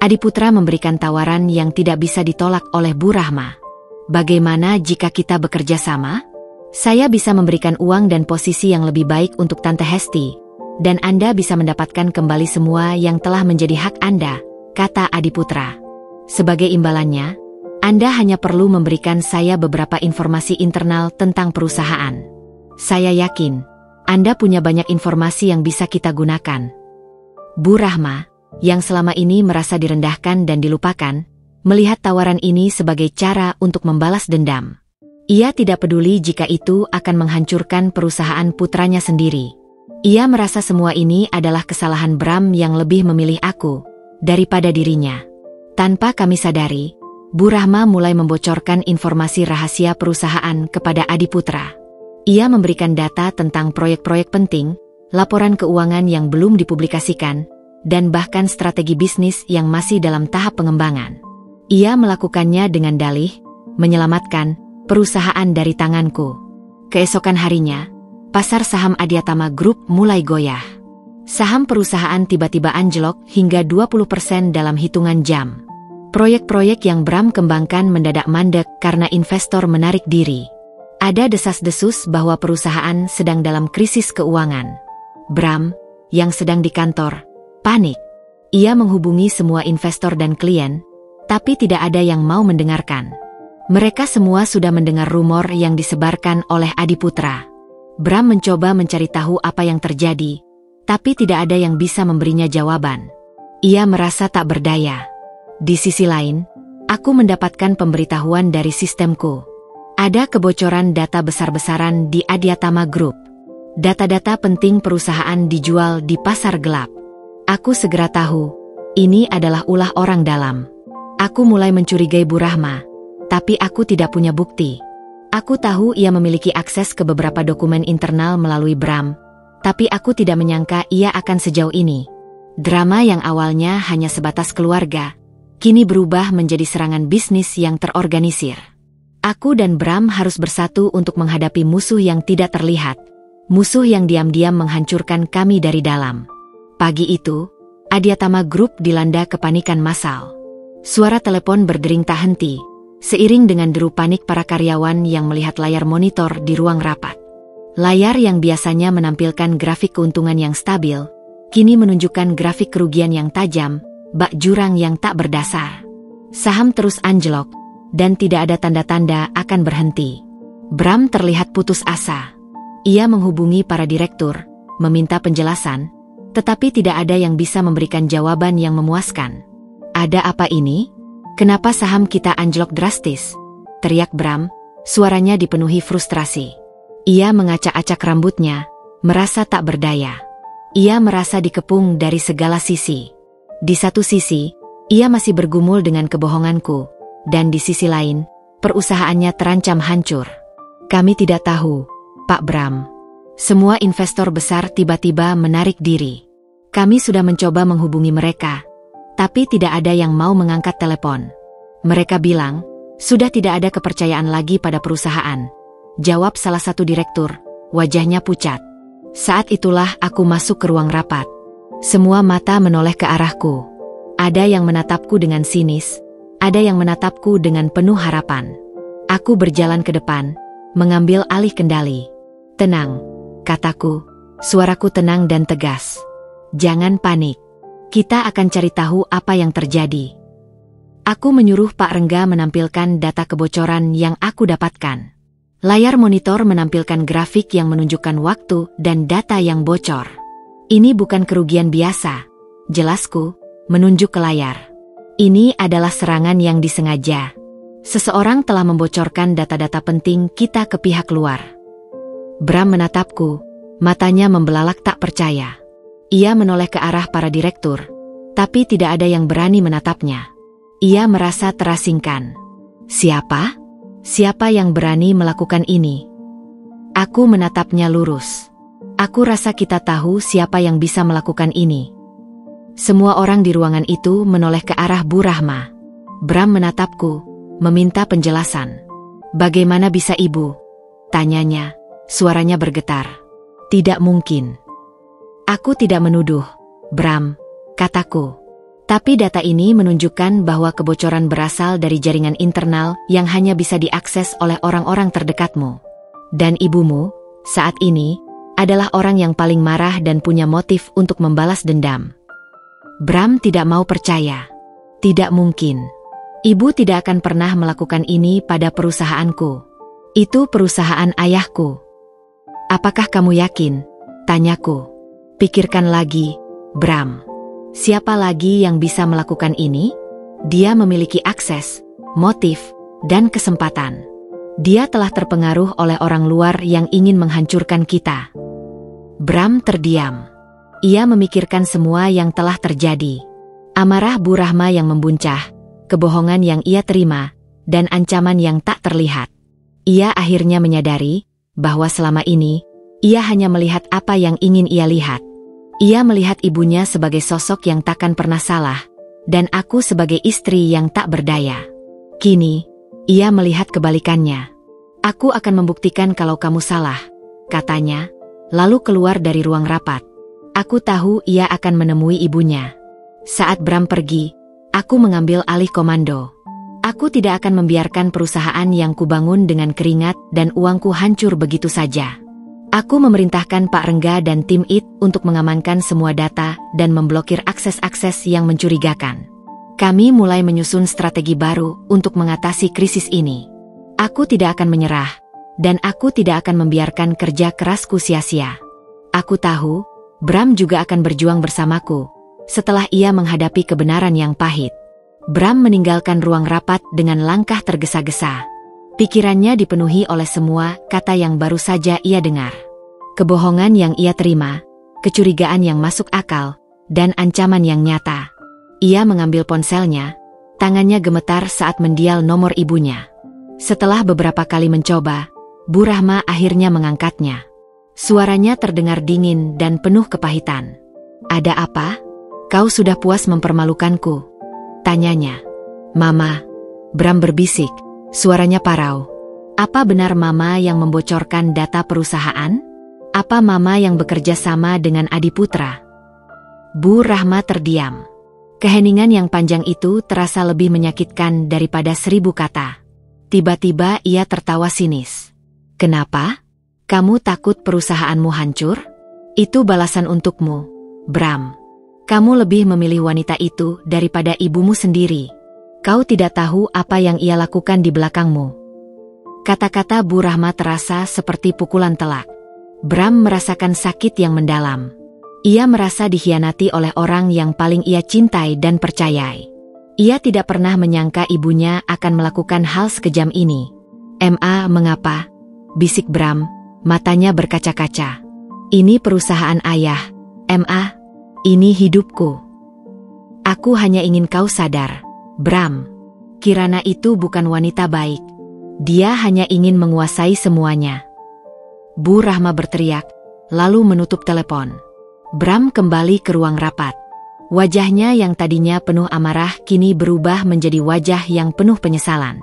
Adiputra memberikan tawaran yang tidak bisa ditolak oleh Bu Rahma. "Bagaimana jika kita bekerja sama? Saya bisa memberikan uang dan posisi yang lebih baik untuk Tante Hesti, dan Anda bisa mendapatkan kembali semua yang telah menjadi hak Anda," kata Adiputra. "Sebagai imbalannya, Anda hanya perlu memberikan saya beberapa informasi internal tentang perusahaan. Saya yakin, Anda punya banyak informasi yang bisa kita gunakan." Bu Rahma, yang selama ini merasa direndahkan dan dilupakan, melihat tawaran ini sebagai cara untuk membalas dendam. Ia tidak peduli jika itu akan menghancurkan perusahaan putranya sendiri. Ia merasa semua ini adalah kesalahan Bram yang lebih memilih aku daripada dirinya. Tanpa kami sadari, Bu Rahma mulai membocorkan informasi rahasia perusahaan kepada Adiputra. Ia memberikan data tentang proyek-proyek penting, laporan keuangan yang belum dipublikasikan, dan bahkan strategi bisnis yang masih dalam tahap pengembangan. Ia melakukannya dengan dalih, menyelamatkan perusahaan dari tanganku. Keesokan harinya, pasar saham Adiatama Group mulai goyah. Saham perusahaan tiba-tiba anjlok hingga 20% dalam hitungan jam. Proyek-proyek yang Bram kembangkan mendadak mandek karena investor menarik diri. Ada desas-desus bahwa perusahaan sedang dalam krisis keuangan. Bram, yang sedang di kantor, panik. Ia menghubungi semua investor dan klien, tapi tidak ada yang mau mendengarkan. Mereka semua sudah mendengar rumor yang disebarkan oleh Adiputra. Bram mencoba mencari tahu apa yang terjadi, tapi tidak ada yang bisa memberinya jawaban. Ia merasa tak berdaya. Di sisi lain, aku mendapatkan pemberitahuan dari sistemku. Ada kebocoran data besar-besaran di Adiatama Group. Data-data penting perusahaan dijual di pasar gelap. Aku segera tahu, ini adalah ulah orang dalam. Aku mulai mencurigai Bu Rahma, tapi aku tidak punya bukti. Aku tahu ia memiliki akses ke beberapa dokumen internal melalui Bram, tapi aku tidak menyangka ia akan sejauh ini. Drama yang awalnya hanya sebatas keluarga, kini berubah menjadi serangan bisnis yang terorganisir. Aku dan Bram harus bersatu untuk menghadapi musuh yang tidak terlihat, musuh yang diam-diam menghancurkan kami dari dalam. Pagi itu, Adiatama Group dilanda kepanikan massal. Suara telepon berdering tak henti, seiring dengan deru panik para karyawan yang melihat layar monitor di ruang rapat. Layar yang biasanya menampilkan grafik keuntungan yang stabil, kini menunjukkan grafik kerugian yang tajam, bak jurang yang tak berdasar. Saham terus anjlok, dan tidak ada tanda-tanda akan berhenti. Bram terlihat putus asa. Ia menghubungi para direktur, meminta penjelasan, tetapi tidak ada yang bisa memberikan jawaban yang memuaskan. "Ada apa ini? Kenapa saham kita anjlok drastis?" teriak Bram, suaranya dipenuhi frustrasi. Ia mengacak-acak rambutnya, merasa tak berdaya. Ia merasa dikepung dari segala sisi. Di satu sisi, ia masih bergumul dengan kebohonganku, dan di sisi lain, perusahaannya terancam hancur. "Kami tidak tahu, Pak Bram. Semua investor besar tiba-tiba menarik diri. Kami sudah mencoba menghubungi mereka, tapi tidak ada yang mau mengangkat telepon. Mereka bilang, sudah tidak ada kepercayaan lagi pada perusahaan," jawab salah satu direktur, wajahnya pucat. Saat itulah aku masuk ke ruang rapat. Semua mata menoleh ke arahku. Ada yang menatapku dengan sinis, ada yang menatapku dengan penuh harapan. Aku berjalan ke depan, mengambil alih kendali. "Tenang," kataku, suaraku tenang dan tegas. "Jangan panik. Kita akan cari tahu apa yang terjadi." Aku menyuruh Pak Rengga menampilkan data kebocoran yang aku dapatkan. Layar monitor menampilkan grafik yang menunjukkan waktu dan data yang bocor. "Ini bukan kerugian biasa," jelasku, menunjuk ke layar. "Ini adalah serangan yang disengaja. Seseorang telah membocorkan data-data penting kita ke pihak luar." Bram menatapku, matanya membelalak tak percaya. Ia menoleh ke arah para direktur, tapi tidak ada yang berani menatapnya. Ia merasa terasingkan. "Siapa? Siapa yang berani melakukan ini?" Aku menatapnya lurus. "Aku rasa kita tahu siapa yang bisa melakukan ini." Semua orang di ruangan itu menoleh ke arah Bu Rahma. Bram menatapku, meminta penjelasan. "Bagaimana bisa Ibu?" tanyanya, suaranya bergetar. "Tidak mungkin." "Aku tidak menuduh, Bram," kataku. "Tapi data ini menunjukkan bahwa kebocoran berasal dari jaringan internal yang hanya bisa diakses oleh orang-orang terdekatmu. Dan ibumu, saat ini, adalah orang yang paling marah dan punya motif untuk membalas dendam." Bram tidak mau percaya. "Tidak mungkin. Ibu tidak akan pernah melakukan ini pada perusahaanku. Itu perusahaan ayahku." "Apakah kamu yakin?" tanyaku. "Pikirkan lagi, Bram. Siapa lagi yang bisa melakukan ini? Dia memiliki akses, motif, dan kesempatan. Dia telah terpengaruh oleh orang luar yang ingin menghancurkan kita." Bram terdiam. Ia memikirkan semua yang telah terjadi. Amarah Bu Rahma yang membuncah, kebohongan yang ia terima, dan ancaman yang tak terlihat. Ia akhirnya menyadari bahwa selama ini, ia hanya melihat apa yang ingin ia lihat. Ia melihat ibunya sebagai sosok yang takkan pernah salah, dan aku sebagai istri yang tak berdaya. Kini, ia melihat kebalikannya. "Aku akan membuktikan kalau kamu salah," katanya, lalu keluar dari ruang rapat. Aku tahu ia akan menemui ibunya. Saat Bram pergi, aku mengambil alih komando. Aku tidak akan membiarkan perusahaan yang kubangun dengan keringat dan uangku hancur begitu saja. Aku memerintahkan Pak Rengga dan tim IT untuk mengamankan semua data dan memblokir akses-akses yang mencurigakan. Kami mulai menyusun strategi baru untuk mengatasi krisis ini. Aku tidak akan menyerah, dan aku tidak akan membiarkan kerja kerasku sia-sia. Aku tahu, Bram juga akan berjuang bersamaku, setelah ia menghadapi kebenaran yang pahit. Bram meninggalkan ruang rapat dengan langkah tergesa-gesa. Pikirannya dipenuhi oleh semua kata yang baru saja ia dengar. Kebohongan yang ia terima, kecurigaan yang masuk akal, dan ancaman yang nyata. Ia mengambil ponselnya, tangannya gemetar saat mendial nomor ibunya. Setelah beberapa kali mencoba, Bu Rahma akhirnya mengangkatnya. Suaranya terdengar dingin dan penuh kepahitan. "Ada apa? Kau sudah puas mempermalukanku?" tanyanya. "Mama," Bram berbisik, suaranya parau. "Apa benar Mama yang membocorkan data perusahaan? Apa Mama yang bekerja sama dengan Adi Putra?" Bu Rahma terdiam. Keheningan yang panjang itu terasa lebih menyakitkan daripada 1000 kata. Tiba-tiba ia tertawa sinis. Kenapa? Kamu takut perusahaanmu hancur? Itu balasan untukmu, Bram. Kamu lebih memilih wanita itu daripada ibumu sendiri. Kau tidak tahu apa yang ia lakukan di belakangmu. Kata-kata Bu Rahma terasa seperti pukulan telak. Bram merasakan sakit yang mendalam. Ia merasa dikhianati oleh orang yang paling ia cintai dan percayai. Ia tidak pernah menyangka ibunya akan melakukan hal sekejam ini. "Ma, mengapa?" bisik Bram, matanya berkaca-kaca. "Ini perusahaan ayah, Ma. Ini hidupku. Aku hanya ingin kau sadar, Bram. Kirana itu bukan wanita baik. Dia hanya ingin menguasai semuanya." Bu Rahma berteriak, lalu menutup telepon. Bram kembali ke ruang rapat. Wajahnya yang tadinya penuh amarah kini berubah menjadi wajah yang penuh penyesalan.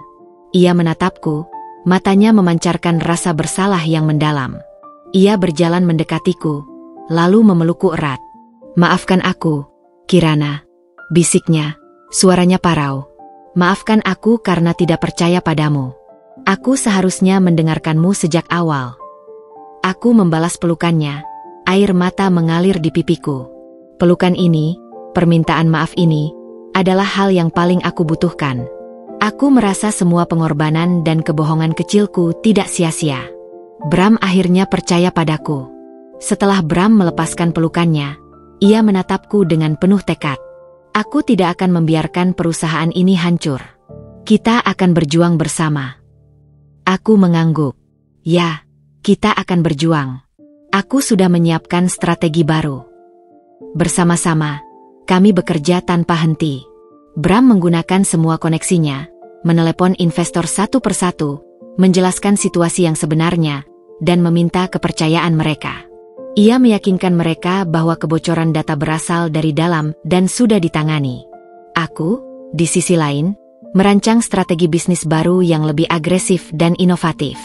Ia menatapku, matanya memancarkan rasa bersalah yang mendalam. Ia berjalan mendekatiku, lalu memelukku erat. "Maafkan aku, Kirana," bisiknya, suaranya parau. "Maafkan aku karena tidak percaya padamu. Aku seharusnya mendengarkanmu sejak awal." Aku membalas pelukannya, air mata mengalir di pipiku. Pelukan ini, permintaan maaf ini, adalah hal yang paling aku butuhkan. Aku merasa semua pengorbanan dan kebohongan kecilku tidak sia-sia. Bram akhirnya percaya padaku. Setelah Bram melepaskan pelukannya, ia menatapku dengan penuh tekad. "Aku tidak akan membiarkan perusahaan ini hancur. Kita akan berjuang bersama." Aku mengangguk. "Ya, kita akan berjuang. Aku sudah menyiapkan strategi baru." Bersama-sama, kami bekerja tanpa henti. Bram menggunakan semua koneksinya, menelepon investor satu persatu, menjelaskan situasi yang sebenarnya, dan meminta kepercayaan mereka. Ia meyakinkan mereka bahwa kebocoran data berasal dari dalam dan sudah ditangani. Aku, di sisi lain, merancang strategi bisnis baru yang lebih agresif dan inovatif.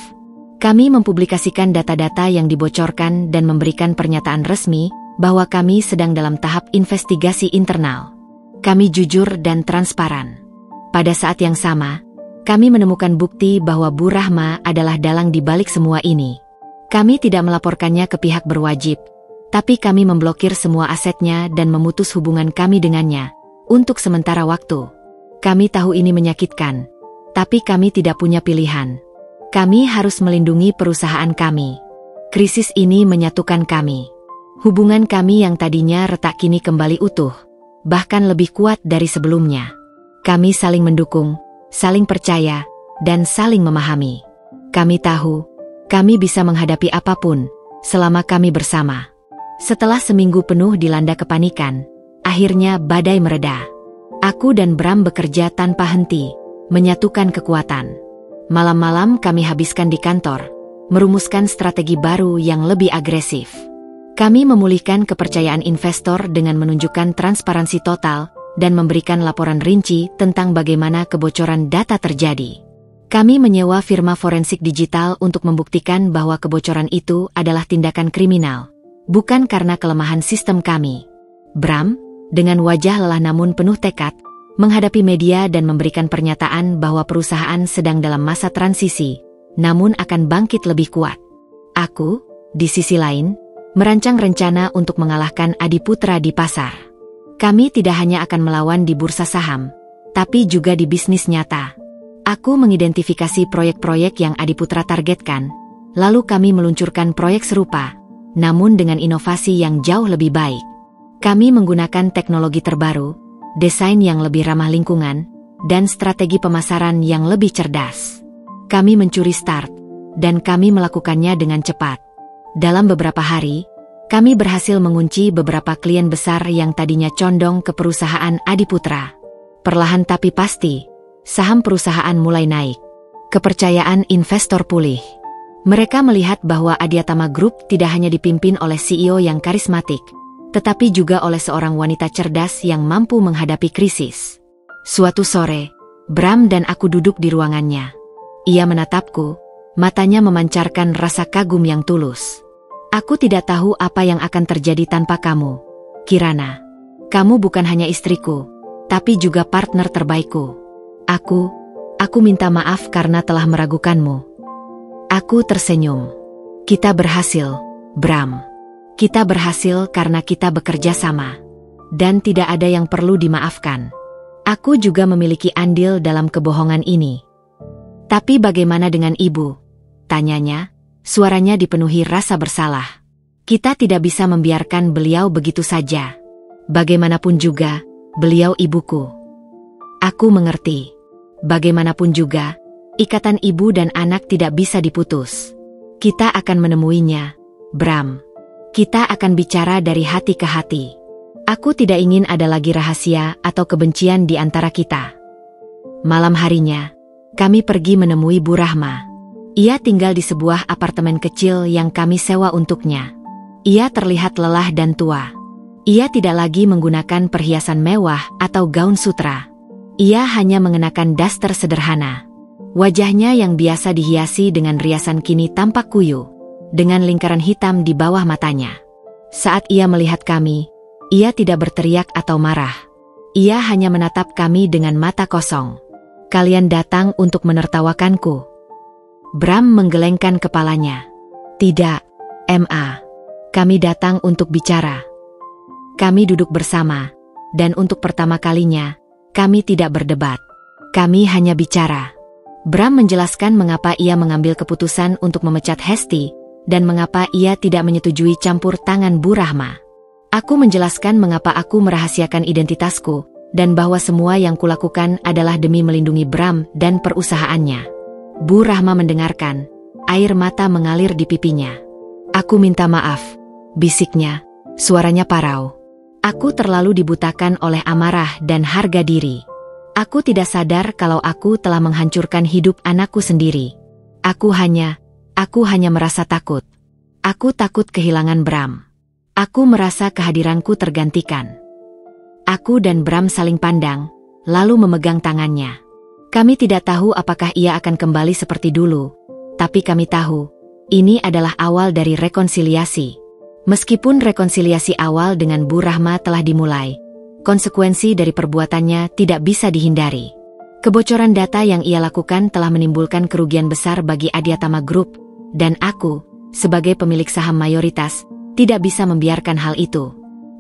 Kami mempublikasikan data-data yang dibocorkan dan memberikan pernyataan resmi bahwa kami sedang dalam tahap investigasi internal. Kami jujur dan transparan. Pada saat yang sama, kami menemukan bukti bahwa Bu Rahma adalah dalang di balik semua ini. Kami tidak melaporkannya ke pihak berwajib, tapi kami memblokir semua asetnya dan memutus hubungan kami dengannya untuk sementara waktu. Kami tahu ini menyakitkan, tapi kami tidak punya pilihan. Kami harus melindungi perusahaan kami. Krisis ini menyatukan kami. Hubungan kami yang tadinya retak kini kembali utuh, bahkan lebih kuat dari sebelumnya. Kami saling mendukung, saling percaya, dan saling memahami. Kami tahu, kami bisa menghadapi apapun, selama kami bersama. Setelah seminggu penuh dilanda kepanikan, akhirnya badai mereda. Aku dan Bram bekerja tanpa henti, menyatukan kekuatan. Malam-malam kami habiskan di kantor, merumuskan strategi baru yang lebih agresif. Kami memulihkan kepercayaan investor dengan menunjukkan transparansi total dan memberikan laporan rinci tentang bagaimana kebocoran data terjadi. Kami menyewa firma forensik digital untuk membuktikan bahwa kebocoran itu adalah tindakan kriminal, bukan karena kelemahan sistem kami. Bram, dengan wajah lelah namun penuh tekad, menghadapi media dan memberikan pernyataan bahwa perusahaan sedang dalam masa transisi, namun akan bangkit lebih kuat. Aku, di sisi lain, merancang rencana untuk mengalahkan Adiputra di pasar. Kami tidak hanya akan melawan di bursa saham, tapi juga di bisnis nyata. Aku mengidentifikasi proyek-proyek yang Adiputra targetkan, lalu kami meluncurkan proyek serupa, namun dengan inovasi yang jauh lebih baik. Kami menggunakan teknologi terbaru, desain yang lebih ramah lingkungan, dan strategi pemasaran yang lebih cerdas. Kami mencuri start, dan kami melakukannya dengan cepat. Dalam beberapa hari, kami berhasil mengunci beberapa klien besar yang tadinya condong ke perusahaan Adiputra. Perlahan tapi pasti, saham perusahaan mulai naik. Kepercayaan investor pulih. Mereka melihat bahwa Adiatama Group tidak hanya dipimpin oleh CEO yang karismatik, tetapi juga oleh seorang wanita cerdas yang mampu menghadapi krisis. Suatu sore, Bram dan aku duduk di ruangannya. Ia menatapku, matanya memancarkan rasa kagum yang tulus. "Aku tidak tahu apa yang akan terjadi tanpa kamu, Kirana. Kamu bukan hanya istriku, tapi juga partner terbaikku. Aku minta maaf karena telah meragukanmu. Aku tersenyum. Kita berhasil, Bram. Kita berhasil karena kita bekerja sama. Dan tidak ada yang perlu dimaafkan. Aku juga memiliki andil dalam kebohongan ini. Tapi bagaimana dengan ibu? Tanyanya, suaranya dipenuhi rasa bersalah. Kita tidak bisa membiarkan beliau begitu saja. Bagaimanapun juga, beliau ibuku. Aku mengerti. Bagaimanapun juga, ikatan ibu dan anak tidak bisa diputus. Kita akan menemuinya, Bram. Kita akan bicara dari hati ke hati. Aku tidak ingin ada lagi rahasia atau kebencian di antara kita. Malam harinya, kami pergi menemui Bu Rahma. Ia tinggal di sebuah apartemen kecil yang kami sewa untuknya. Ia terlihat lelah dan tua. Ia tidak lagi menggunakan perhiasan mewah atau gaun sutra. Ia hanya mengenakan daster sederhana. Wajahnya yang biasa dihiasi dengan riasan kini tampak kuyu, dengan lingkaran hitam di bawah matanya. Saat ia melihat kami, ia tidak berteriak atau marah. Ia hanya menatap kami dengan mata kosong. Kalian datang untuk menertawakanku. Bram menggelengkan kepalanya. Tidak, Ma. Kami datang untuk bicara. Kami duduk bersama, dan untuk pertama kalinya, kami tidak berdebat. Kami hanya bicara. Bram menjelaskan mengapa ia mengambil keputusan untuk memecat Hesti, dan mengapa ia tidak menyetujui campur tangan Bu Rahma. Aku menjelaskan mengapa aku merahasiakan identitasku, dan bahwa semua yang kulakukan adalah demi melindungi Bram dan perusahaannya. Bu Rahma mendengarkan, air mata mengalir di pipinya. Aku minta maaf, bisiknya, suaranya parau. Aku terlalu dibutakan oleh amarah dan harga diri. Aku tidak sadar kalau aku telah menghancurkan hidup anakku sendiri. Aku hanya merasa takut. Aku takut kehilangan Bram. Aku merasa kehadiranku tergantikan. Aku dan Bram saling pandang, lalu memegang tangannya. Kami tidak tahu apakah ia akan kembali seperti dulu, tapi kami tahu, ini adalah awal dari rekonsiliasi. Meskipun rekonsiliasi awal dengan Bu Rahma telah dimulai, konsekuensi dari perbuatannya tidak bisa dihindari. Kebocoran data yang ia lakukan telah menimbulkan kerugian besar bagi Adiatama Group, dan aku, sebagai pemilik saham mayoritas, tidak bisa membiarkan hal itu.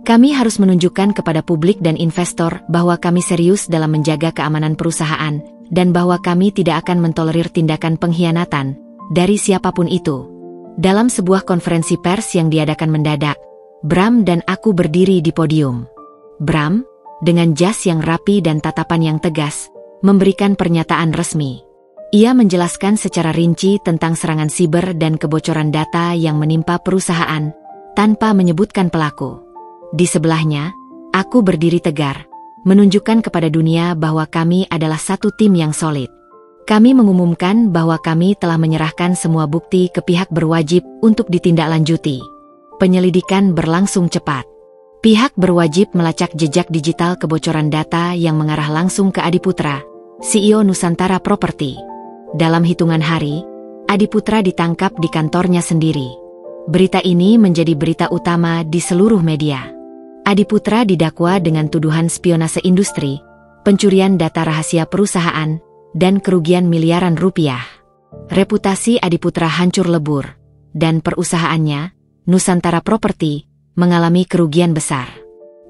Kami harus menunjukkan kepada publik dan investor bahwa kami serius dalam menjaga keamanan perusahaan, dan bahwa kami tidak akan mentolerir tindakan pengkhianatan dari siapapun itu. Dalam sebuah konferensi pers yang diadakan mendadak, Bram dan aku berdiri di podium. Bram, dengan jas yang rapi dan tatapan yang tegas, memberikan pernyataan resmi. Ia menjelaskan secara rinci tentang serangan siber dan kebocoran data yang menimpa perusahaan, tanpa menyebutkan pelaku. Di sebelahnya, aku berdiri tegar, menunjukkan kepada dunia bahwa kami adalah satu tim yang solid. Kami mengumumkan bahwa kami telah menyerahkan semua bukti ke pihak berwajib untuk ditindaklanjuti. Penyelidikan berlangsung cepat. Pihak berwajib melacak jejak digital kebocoran data yang mengarah langsung ke Adiputra, CEO Nusantara Property. Dalam hitungan hari, Adiputra ditangkap di kantornya sendiri. Berita ini menjadi berita utama di seluruh media. Adiputra didakwa dengan tuduhan spionase industri, pencurian data rahasia perusahaan, dan kerugian miliaran rupiah. Reputasi Adiputra hancur lebur, dan perusahaannya, Nusantara Property, mengalami kerugian besar.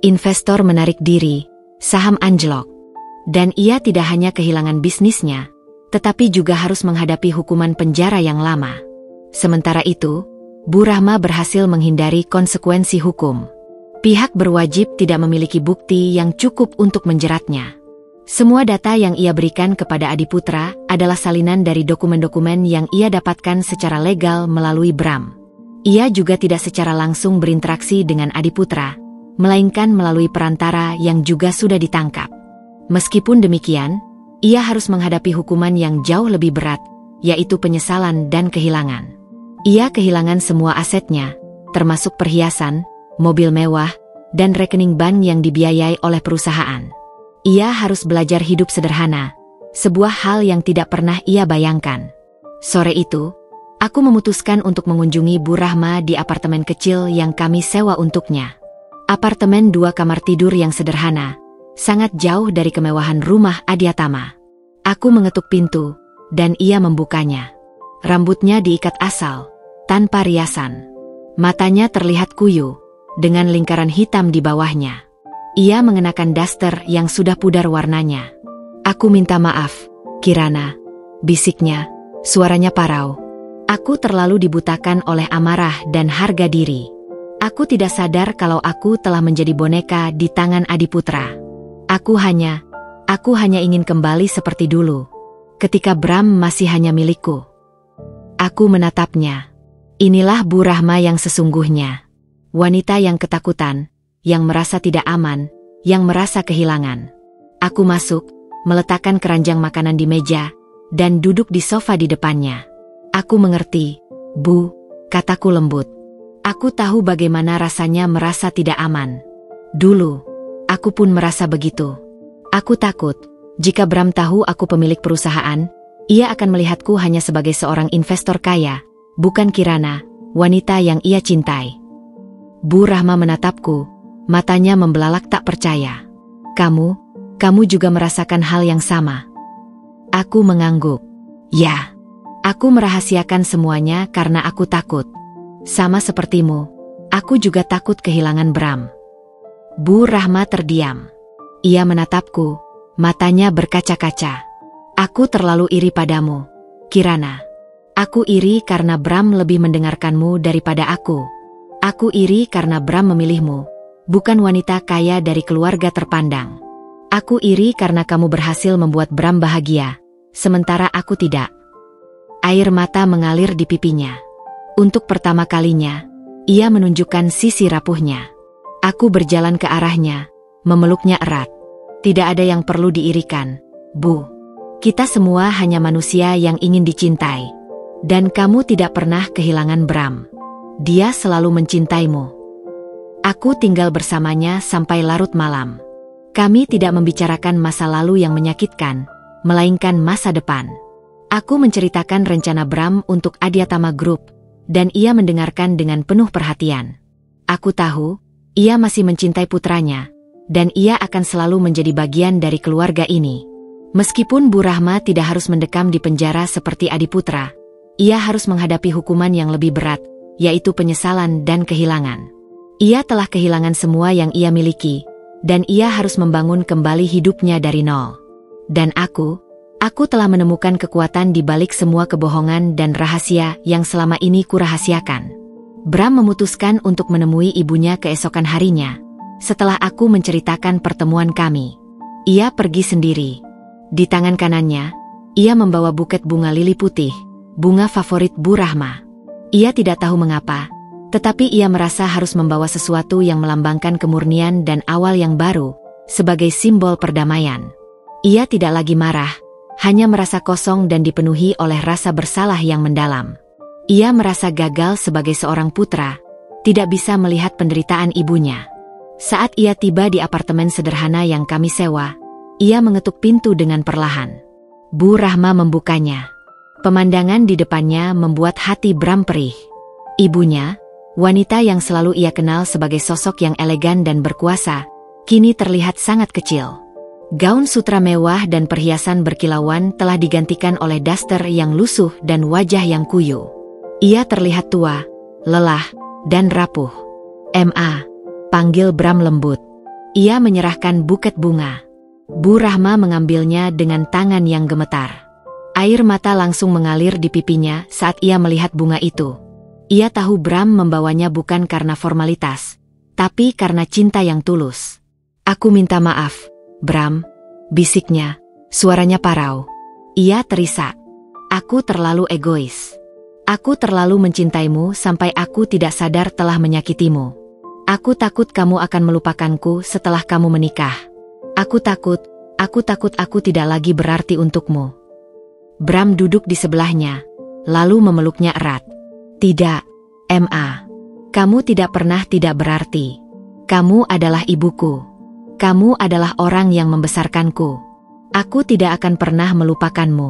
Investor menarik diri, saham anjlok, dan ia tidak hanya kehilangan bisnisnya, tetapi juga harus menghadapi hukuman penjara yang lama. Sementara itu, Bu Rahma berhasil menghindari konsekuensi hukum. Pihak berwajib tidak memiliki bukti yang cukup untuk menjeratnya. Semua data yang ia berikan kepada Adiputra adalah salinan dari dokumen-dokumen yang ia dapatkan secara legal melalui Bram. Ia juga tidak secara langsung berinteraksi dengan Adiputra, melainkan melalui perantara yang juga sudah ditangkap. Meskipun demikian, ia harus menghadapi hukuman yang jauh lebih berat, yaitu penyesalan dan kehilangan. Ia kehilangan semua asetnya, termasuk perhiasan, mobil mewah, dan rekening bank yang dibiayai oleh perusahaan. Ia harus belajar hidup sederhana, sebuah hal yang tidak pernah ia bayangkan. Sore itu, aku memutuskan untuk mengunjungi Bu Rahma di apartemen kecil yang kami sewa untuknya. Apartemen 2 kamar tidur yang sederhana, sangat jauh dari kemewahan rumah Adyatama. Aku mengetuk pintu, dan ia membukanya. Rambutnya diikat asal, tanpa riasan. Matanya terlihat kuyu, dengan lingkaran hitam di bawahnya. Ia mengenakan daster yang sudah pudar warnanya. "Aku minta maaf, Kirana," bisiknya, suaranya parau. Aku terlalu dibutakan oleh amarah dan harga diri. Aku tidak sadar kalau aku telah menjadi boneka di tangan Adiputra. Aku hanya ingin kembali seperti dulu, ketika Bram masih hanya milikku. Aku menatapnya. Inilah Bu Rahma yang sesungguhnya. Wanita yang ketakutan, yang merasa tidak aman, yang merasa kehilangan. Aku masuk, meletakkan keranjang makanan di meja, dan duduk di sofa di depannya. "Aku mengerti, Bu," kataku lembut. "Aku tahu bagaimana rasanya merasa tidak aman. Dulu, aku pun merasa begitu. Aku takut, jika Bram tahu aku pemilik perusahaan, ia akan melihatku hanya sebagai seorang investor kaya, bukan Kirana, wanita yang ia cintai." Bu Rahma menatapku, matanya membelalak tak percaya. Kamu juga merasakan hal yang sama?" Aku mengangguk. "Ya, aku merahasiakan semuanya karena aku takut. Sama sepertimu, aku juga takut kehilangan Bram." Bu Rahma terdiam. Ia menatapku, matanya berkaca-kaca. "Aku terlalu iri padamu, Kirana. Aku iri karena Bram lebih mendengarkanmu daripada aku. Aku iri karena Bram memilihmu, bukan wanita kaya dari keluarga terpandang. Aku iri karena kamu berhasil membuat Bram bahagia, sementara aku tidak." Air mata mengalir di pipinya. Untuk pertama kalinya, ia menunjukkan sisi rapuhnya. Aku berjalan ke arahnya, memeluknya erat. "Tidak ada yang perlu diirikan, Bu. Kita semua hanya manusia yang ingin dicintai. Dan kamu tidak pernah kehilangan Bram. Dia selalu mencintaimu." Aku tinggal bersamanya sampai larut malam. Kami tidak membicarakan masa lalu yang menyakitkan, melainkan masa depan. Aku menceritakan rencana Bram untuk Adyatama Group, dan ia mendengarkan dengan penuh perhatian. Aku tahu, ia masih mencintai putranya, dan ia akan selalu menjadi bagian dari keluarga ini. Meskipun Bu Rahma tidak harus mendekam di penjara seperti Adiputra, ia harus menghadapi hukuman yang lebih berat, yaitu penyesalan dan kehilangan. Ia telah kehilangan semua yang ia miliki, dan ia harus membangun kembali hidupnya dari nol. Dan aku telah menemukan kekuatan di balik semua kebohongan dan rahasia yang selama ini kurahasiakan. Bram memutuskan untuk menemui ibunya keesokan harinya, setelah aku menceritakan pertemuan kami. Ia pergi sendiri. Di tangan kanannya, ia membawa buket bunga lili putih, bunga favorit Bu Rahma. Ia tidak tahu mengapa, tetapi ia merasa harus membawa sesuatu yang melambangkan kemurnian dan awal yang baru, sebagai simbol perdamaian. Ia tidak lagi marah, hanya merasa kosong dan dipenuhi oleh rasa bersalah yang mendalam. Ia merasa gagal sebagai seorang putra, tidak bisa melihat penderitaan ibunya. Saat ia tiba di apartemen sederhana yang kami sewa, ia mengetuk pintu dengan perlahan. Bu Rahma membukanya. Pemandangan di depannya membuat hati Bram perih. Ibunya, wanita yang selalu ia kenal sebagai sosok yang elegan dan berkuasa, kini terlihat sangat kecil. Gaun sutra mewah dan perhiasan berkilauan telah digantikan oleh daster yang lusuh dan wajah yang kuyu. Ia terlihat tua, lelah, dan rapuh. "Ma," panggil Bram lembut. Ia menyerahkan buket bunga. Bu Rahma mengambilnya dengan tangan yang gemetar. Air mata langsung mengalir di pipinya saat ia melihat bunga itu. Ia tahu Bram membawanya bukan karena formalitas, tapi karena cinta yang tulus. "Aku minta maaf, Bram," bisiknya, suaranya parau. Ia terisak. "Aku terlalu egois. Aku terlalu mencintaimu sampai aku tidak sadar telah menyakitimu. Aku takut kamu akan melupakanku setelah kamu menikah. Aku takut aku tidak lagi berarti untukmu." Bram duduk di sebelahnya, lalu memeluknya erat. "Tidak, Ma. Kamu tidak pernah tidak berarti. Kamu adalah ibuku. Kamu adalah orang yang membesarkanku. Aku tidak akan pernah melupakanmu."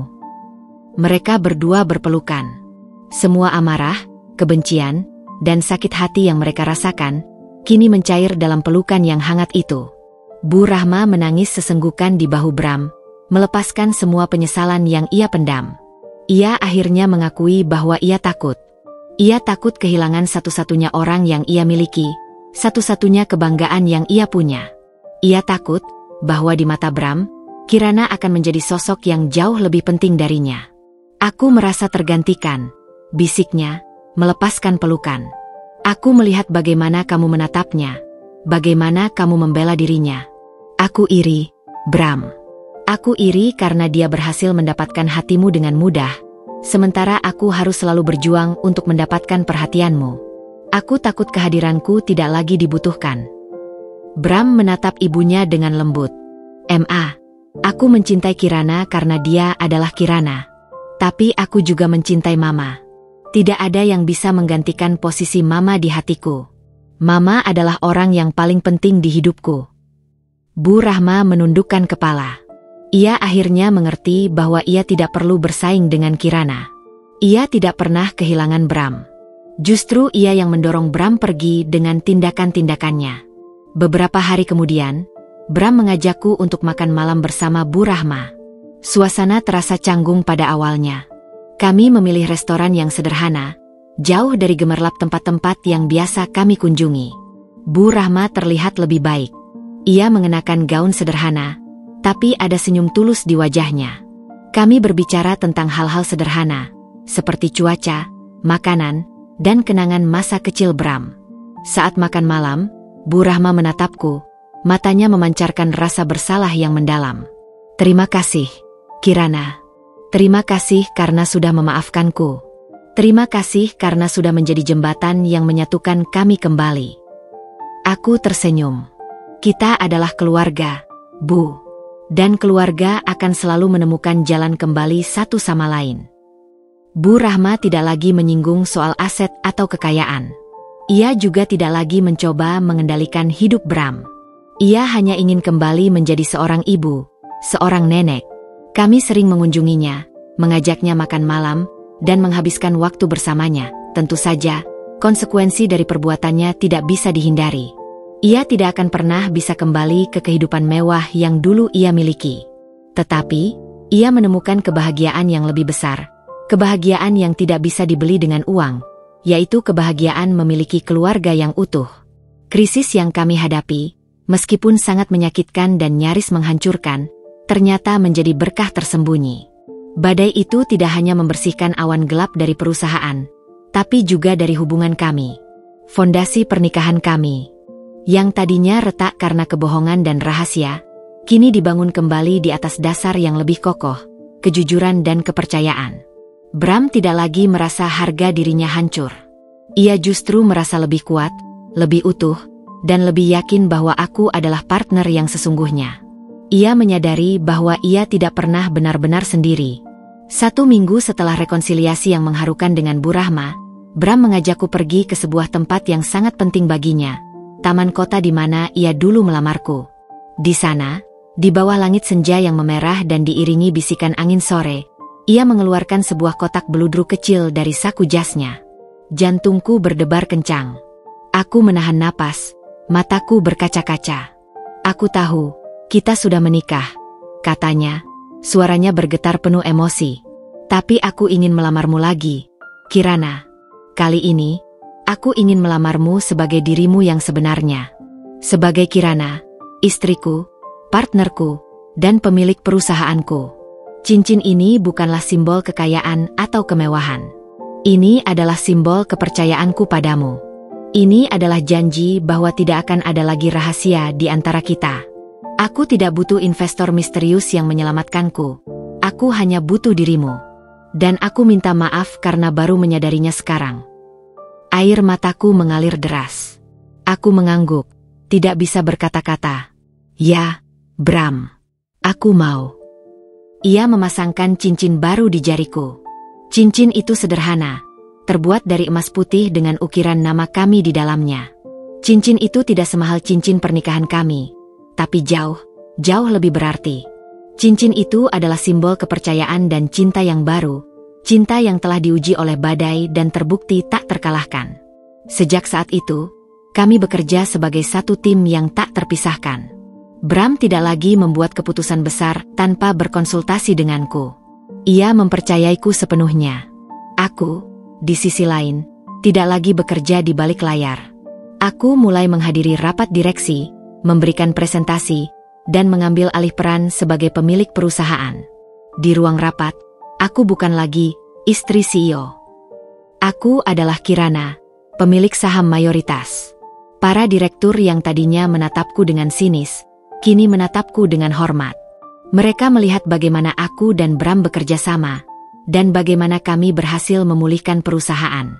Mereka berdua berpelukan. Semua amarah, kebencian, dan sakit hati yang mereka rasakan, kini mencair dalam pelukan yang hangat itu. Bu Rahma menangis sesenggukan di bahu Bram, melepaskan semua penyesalan yang ia pendam. Ia akhirnya mengakui bahwa ia takut. Ia takut kehilangan satu-satunya orang yang ia miliki, satu-satunya kebanggaan yang ia punya. Ia takut bahwa di mata Bram, Kirana akan menjadi sosok yang jauh lebih penting darinya. Aku merasa tergantikan, bisiknya, melepaskan pelukan. Aku melihat bagaimana kamu menatapnya, bagaimana kamu membela dirinya. Aku iri, Bram. Aku iri karena dia berhasil mendapatkan hatimu dengan mudah, sementara aku harus selalu berjuang untuk mendapatkan perhatianmu. Aku takut kehadiranku tidak lagi dibutuhkan. Bram menatap ibunya dengan lembut. Ma, aku mencintai Kirana karena dia adalah Kirana. Tapi aku juga mencintai Mama. Tidak ada yang bisa menggantikan posisi Mama di hatiku. Mama adalah orang yang paling penting di hidupku. Bu Rahma menundukkan kepala. Ia akhirnya mengerti bahwa ia tidak perlu bersaing dengan Kirana. Ia tidak pernah kehilangan Bram. Justru ia yang mendorong Bram pergi dengan tindakan-tindakannya. Beberapa hari kemudian, Bram mengajakku untuk makan malam bersama Bu Rahma. Suasana terasa canggung pada awalnya. Kami memilih restoran yang sederhana, jauh dari gemerlap tempat-tempat yang biasa kami kunjungi. Bu Rahma terlihat lebih baik. Ia mengenakan gaun sederhana, tapi ada senyum tulus di wajahnya. Kami berbicara tentang hal-hal sederhana, seperti cuaca, makanan, dan kenangan masa kecil Bram. Saat makan malam, Bu Rahma menatapku, matanya memancarkan rasa bersalah yang mendalam. Terima kasih, Kirana. Terima kasih karena sudah memaafkanku. Terima kasih karena sudah menjadi jembatan yang menyatukan kami kembali. Aku tersenyum. Kita adalah keluarga, Bu. Dan keluarga akan selalu menemukan jalan kembali satu sama lain. Bu Rahma tidak lagi menyinggung soal aset atau kekayaan. Ia juga tidak lagi mencoba mengendalikan hidup Bram. Ia hanya ingin kembali menjadi seorang ibu, seorang nenek. Kami sering mengunjunginya, mengajaknya makan malam, dan menghabiskan waktu bersamanya. Tentu saja, konsekuensi dari perbuatannya tidak bisa dihindari. Ia tidak akan pernah bisa kembali ke kehidupan mewah yang dulu ia miliki. Tetapi, ia menemukan kebahagiaan yang lebih besar, kebahagiaan yang tidak bisa dibeli dengan uang, yaitu kebahagiaan memiliki keluarga yang utuh. Krisis yang kami hadapi, meskipun sangat menyakitkan dan nyaris menghancurkan, ternyata menjadi berkah tersembunyi. Badai itu tidak hanya membersihkan awan gelap dari perusahaan, tapi juga dari hubungan kami. Fondasi pernikahan kami, yang tadinya retak karena kebohongan dan rahasia, kini dibangun kembali di atas dasar yang lebih kokoh, kejujuran dan kepercayaan. Bram tidak lagi merasa harga dirinya hancur. Ia justru merasa lebih kuat, lebih utuh, dan lebih yakin bahwa aku adalah partner yang sesungguhnya. Ia menyadari bahwa ia tidak pernah benar-benar sendiri. 1 minggu setelah rekonsiliasi yang mengharukan dengan Bu Rahma, Bram mengajakku pergi ke sebuah tempat yang sangat penting baginya, taman kota di mana ia dulu melamarku. Di sana, di bawah langit senja yang memerah dan diiringi bisikan angin sore, ia mengeluarkan sebuah kotak beludru kecil dari saku jasnya. Jantungku berdebar kencang. Aku menahan napas, mataku berkaca-kaca. Aku tahu, kita sudah menikah, katanya, suaranya bergetar penuh emosi. Tapi aku ingin melamarmu lagi, Kirana. Kali ini, aku ingin melamarmu sebagai dirimu yang sebenarnya. Sebagai Kirana, istriku, partnerku, dan pemilik perusahaanku. Cincin ini bukanlah simbol kekayaan atau kemewahan. Ini adalah simbol kepercayaanku padamu. Ini adalah janji bahwa tidak akan ada lagi rahasia di antara kita. Aku tidak butuh investor misterius yang menyelamatkanku. Aku hanya butuh dirimu. Dan aku minta maaf karena baru menyadarinya sekarang. Air mataku mengalir deras. Aku mengangguk, tidak bisa berkata-kata. Ya, Bram. Aku mau. Ia memasangkan cincin baru di jariku. Cincin itu sederhana, terbuat dari emas putih dengan ukiran nama kami di dalamnya. Cincin itu tidak semahal cincin pernikahan kami, tapi jauh lebih berarti. Cincin itu adalah simbol kepercayaan dan cinta yang baru, cinta yang telah diuji oleh badai dan terbukti tak terkalahkan. Sejak saat itu, Kami bekerja sebagai satu tim yang tak terpisahkan. Bram tidak lagi membuat keputusan besar tanpa berkonsultasi denganku. Ia mempercayaiku sepenuhnya. Aku, di sisi lain, tidak lagi bekerja di balik layar. Aku mulai menghadiri rapat direksi, memberikan presentasi, dan mengambil alih peran sebagai pemilik perusahaan. Di ruang rapat, aku bukan lagi istri CEO. Aku adalah Kirana, pemilik saham mayoritas. Para direktur yang tadinya menatapku dengan sinis, kini menatapku dengan hormat. Mereka melihat bagaimana aku dan Bram bekerja sama, dan bagaimana kami berhasil memulihkan perusahaan.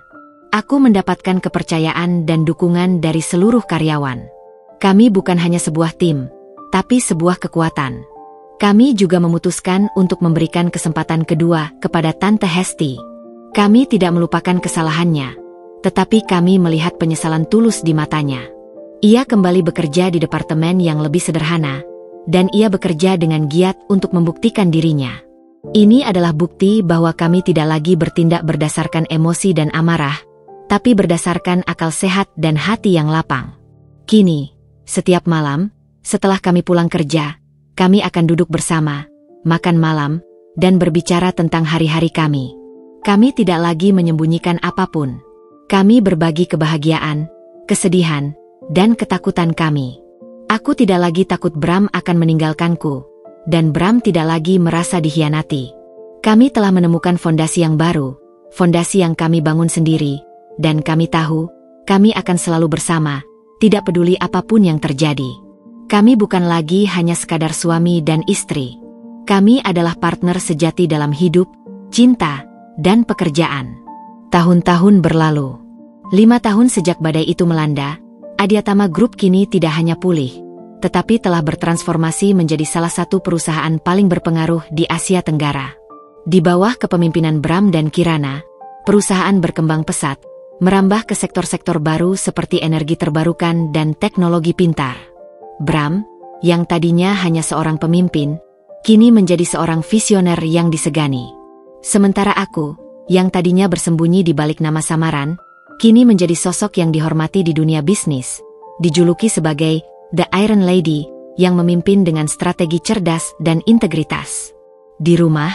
Aku mendapatkan kepercayaan dan dukungan dari seluruh karyawan. Kami bukan hanya sebuah tim, tapi sebuah kekuatan. Kami juga memutuskan untuk memberikan kesempatan kedua kepada Tante Hesti. Kami tidak melupakan kesalahannya, tetapi kami melihat penyesalan tulus di matanya. Ia kembali bekerja di departemen yang lebih sederhana, dan ia bekerja dengan giat untuk membuktikan dirinya. Ini adalah bukti bahwa kami tidak lagi bertindak berdasarkan emosi dan amarah, tapi berdasarkan akal sehat dan hati yang lapang. Kini, setiap malam, setelah kami pulang kerja, kami akan duduk bersama, makan malam, dan berbicara tentang hari-hari kami. Kami tidak lagi menyembunyikan apapun. Kami berbagi kebahagiaan, kesedihan, dan ketakutan kami. Aku tidak lagi takut Bram akan meninggalkanku, dan Bram tidak lagi merasa dikhianati. Kami telah menemukan fondasi yang baru, fondasi yang kami bangun sendiri, dan kami tahu, kami akan selalu bersama, tidak peduli apapun yang terjadi. Kami bukan lagi hanya sekadar suami dan istri. Kami adalah partner sejati dalam hidup, cinta, dan pekerjaan. Tahun-tahun berlalu. 5 tahun sejak badai itu melanda, Adiatama Group kini tidak hanya pulih, tetapi telah bertransformasi menjadi salah satu perusahaan paling berpengaruh di Asia Tenggara. Di bawah kepemimpinan Bram dan Kirana, perusahaan berkembang pesat, merambah ke sektor-sektor baru seperti energi terbarukan dan teknologi pintar. Bram, yang tadinya hanya seorang pemimpin, kini menjadi seorang visioner yang disegani. Sementara aku, yang tadinya bersembunyi di balik nama samaran, kini menjadi sosok yang dihormati di dunia bisnis, dijuluki sebagai The Iron Lady, yang memimpin dengan strategi cerdas dan integritas. Di rumah,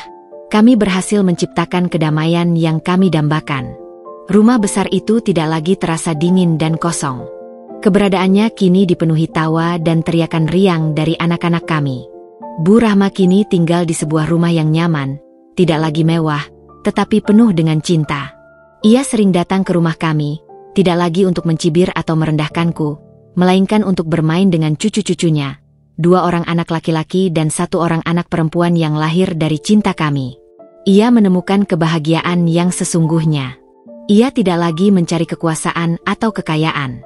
kami berhasil menciptakan kedamaian yang kami dambakan. Rumah besar itu tidak lagi terasa dingin dan kosong. Keberadaannya kini dipenuhi tawa dan teriakan riang dari anak-anak kami. Bu Rahma kini tinggal di sebuah rumah yang nyaman, tidak lagi mewah, tetapi penuh dengan cinta. Ia sering datang ke rumah kami, tidak lagi untuk mencibir atau merendahkanku, melainkan untuk bermain dengan cucu-cucunya, 2 orang anak laki-laki dan 1 orang anak perempuan yang lahir dari cinta kami. Ia menemukan kebahagiaan yang sesungguhnya. Ia tidak lagi mencari kekuasaan atau kekayaan.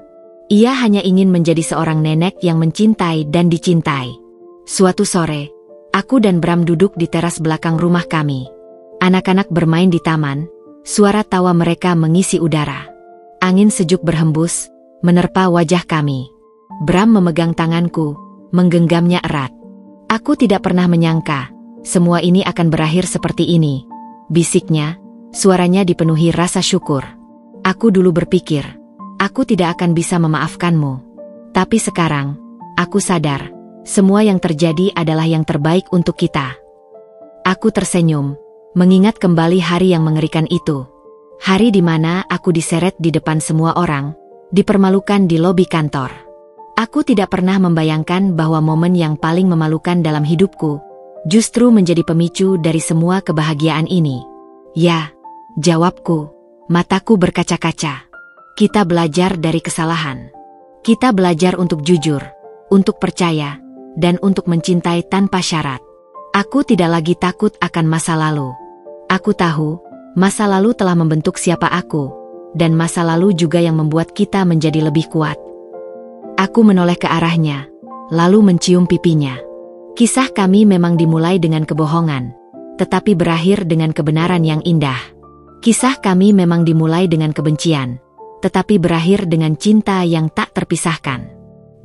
Ia hanya ingin menjadi seorang nenek yang mencintai dan dicintai. Suatu sore, aku dan Bram duduk di teras belakang rumah kami. Anak-anak bermain di taman, suara tawa mereka mengisi udara. Angin sejuk berhembus, menerpa wajah kami. Bram memegang tanganku, menggenggamnya erat. Aku tidak pernah menyangka, semua ini akan berakhir seperti ini, bisiknya. Suaranya dipenuhi rasa syukur. Aku dulu berpikir, aku tidak akan bisa memaafkanmu. Tapi sekarang, aku sadar, semua yang terjadi adalah yang terbaik untuk kita. Aku tersenyum, mengingat kembali hari yang mengerikan itu. Hari di mana aku diseret di depan semua orang, dipermalukan di lobi kantor. Aku tidak pernah membayangkan bahwa momen yang paling memalukan dalam hidupku, justru menjadi pemicu dari semua kebahagiaan ini. Ya. Jawabku, mataku berkaca-kaca. Kita belajar dari kesalahan. Kita belajar untuk jujur, untuk percaya, dan untuk mencintai tanpa syarat. Aku tidak lagi takut akan masa lalu. Aku tahu, masa lalu telah membentuk siapa aku, dan masa lalu juga yang membuat kita menjadi lebih kuat. Aku menoleh ke arahnya, lalu mencium pipinya. Kisah kami memang dimulai dengan kebohongan, tetapi berakhir dengan kebenaran yang indah. Kisah kami memang dimulai dengan kebencian, tetapi berakhir dengan cinta yang tak terpisahkan.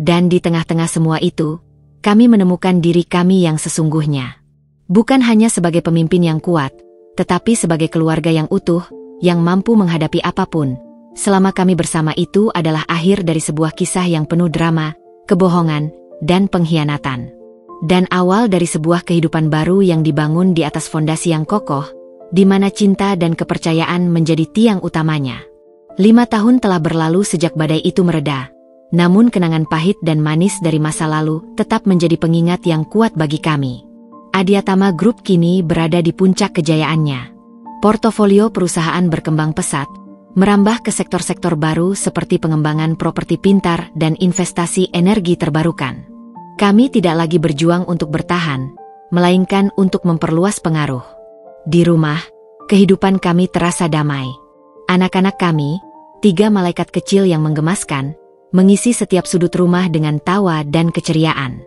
Dan di tengah-tengah semua itu, kami menemukan diri kami yang sesungguhnya. Bukan hanya sebagai pemimpin yang kuat, tetapi sebagai keluarga yang utuh, yang mampu menghadapi apapun, selama kami bersama itu adalah akhir dari sebuah kisah yang penuh drama, kebohongan, dan pengkhianatan. Dan awal dari sebuah kehidupan baru yang dibangun di atas fondasi yang kokoh, di mana cinta dan kepercayaan menjadi tiang utamanya. 5 tahun telah berlalu sejak badai itu mereda, namun kenangan pahit dan manis dari masa lalu tetap menjadi pengingat yang kuat bagi kami. Adiatama Group kini berada di puncak kejayaannya. Portofolio perusahaan berkembang pesat, merambah ke sektor-sektor baru seperti pengembangan properti pintar dan investasi energi terbarukan. Kami tidak lagi berjuang untuk bertahan, melainkan untuk memperluas pengaruh. Di rumah, kehidupan kami terasa damai. Anak-anak kami, 3 malaikat kecil yang menggemaskan, mengisi setiap sudut rumah dengan tawa dan keceriaan.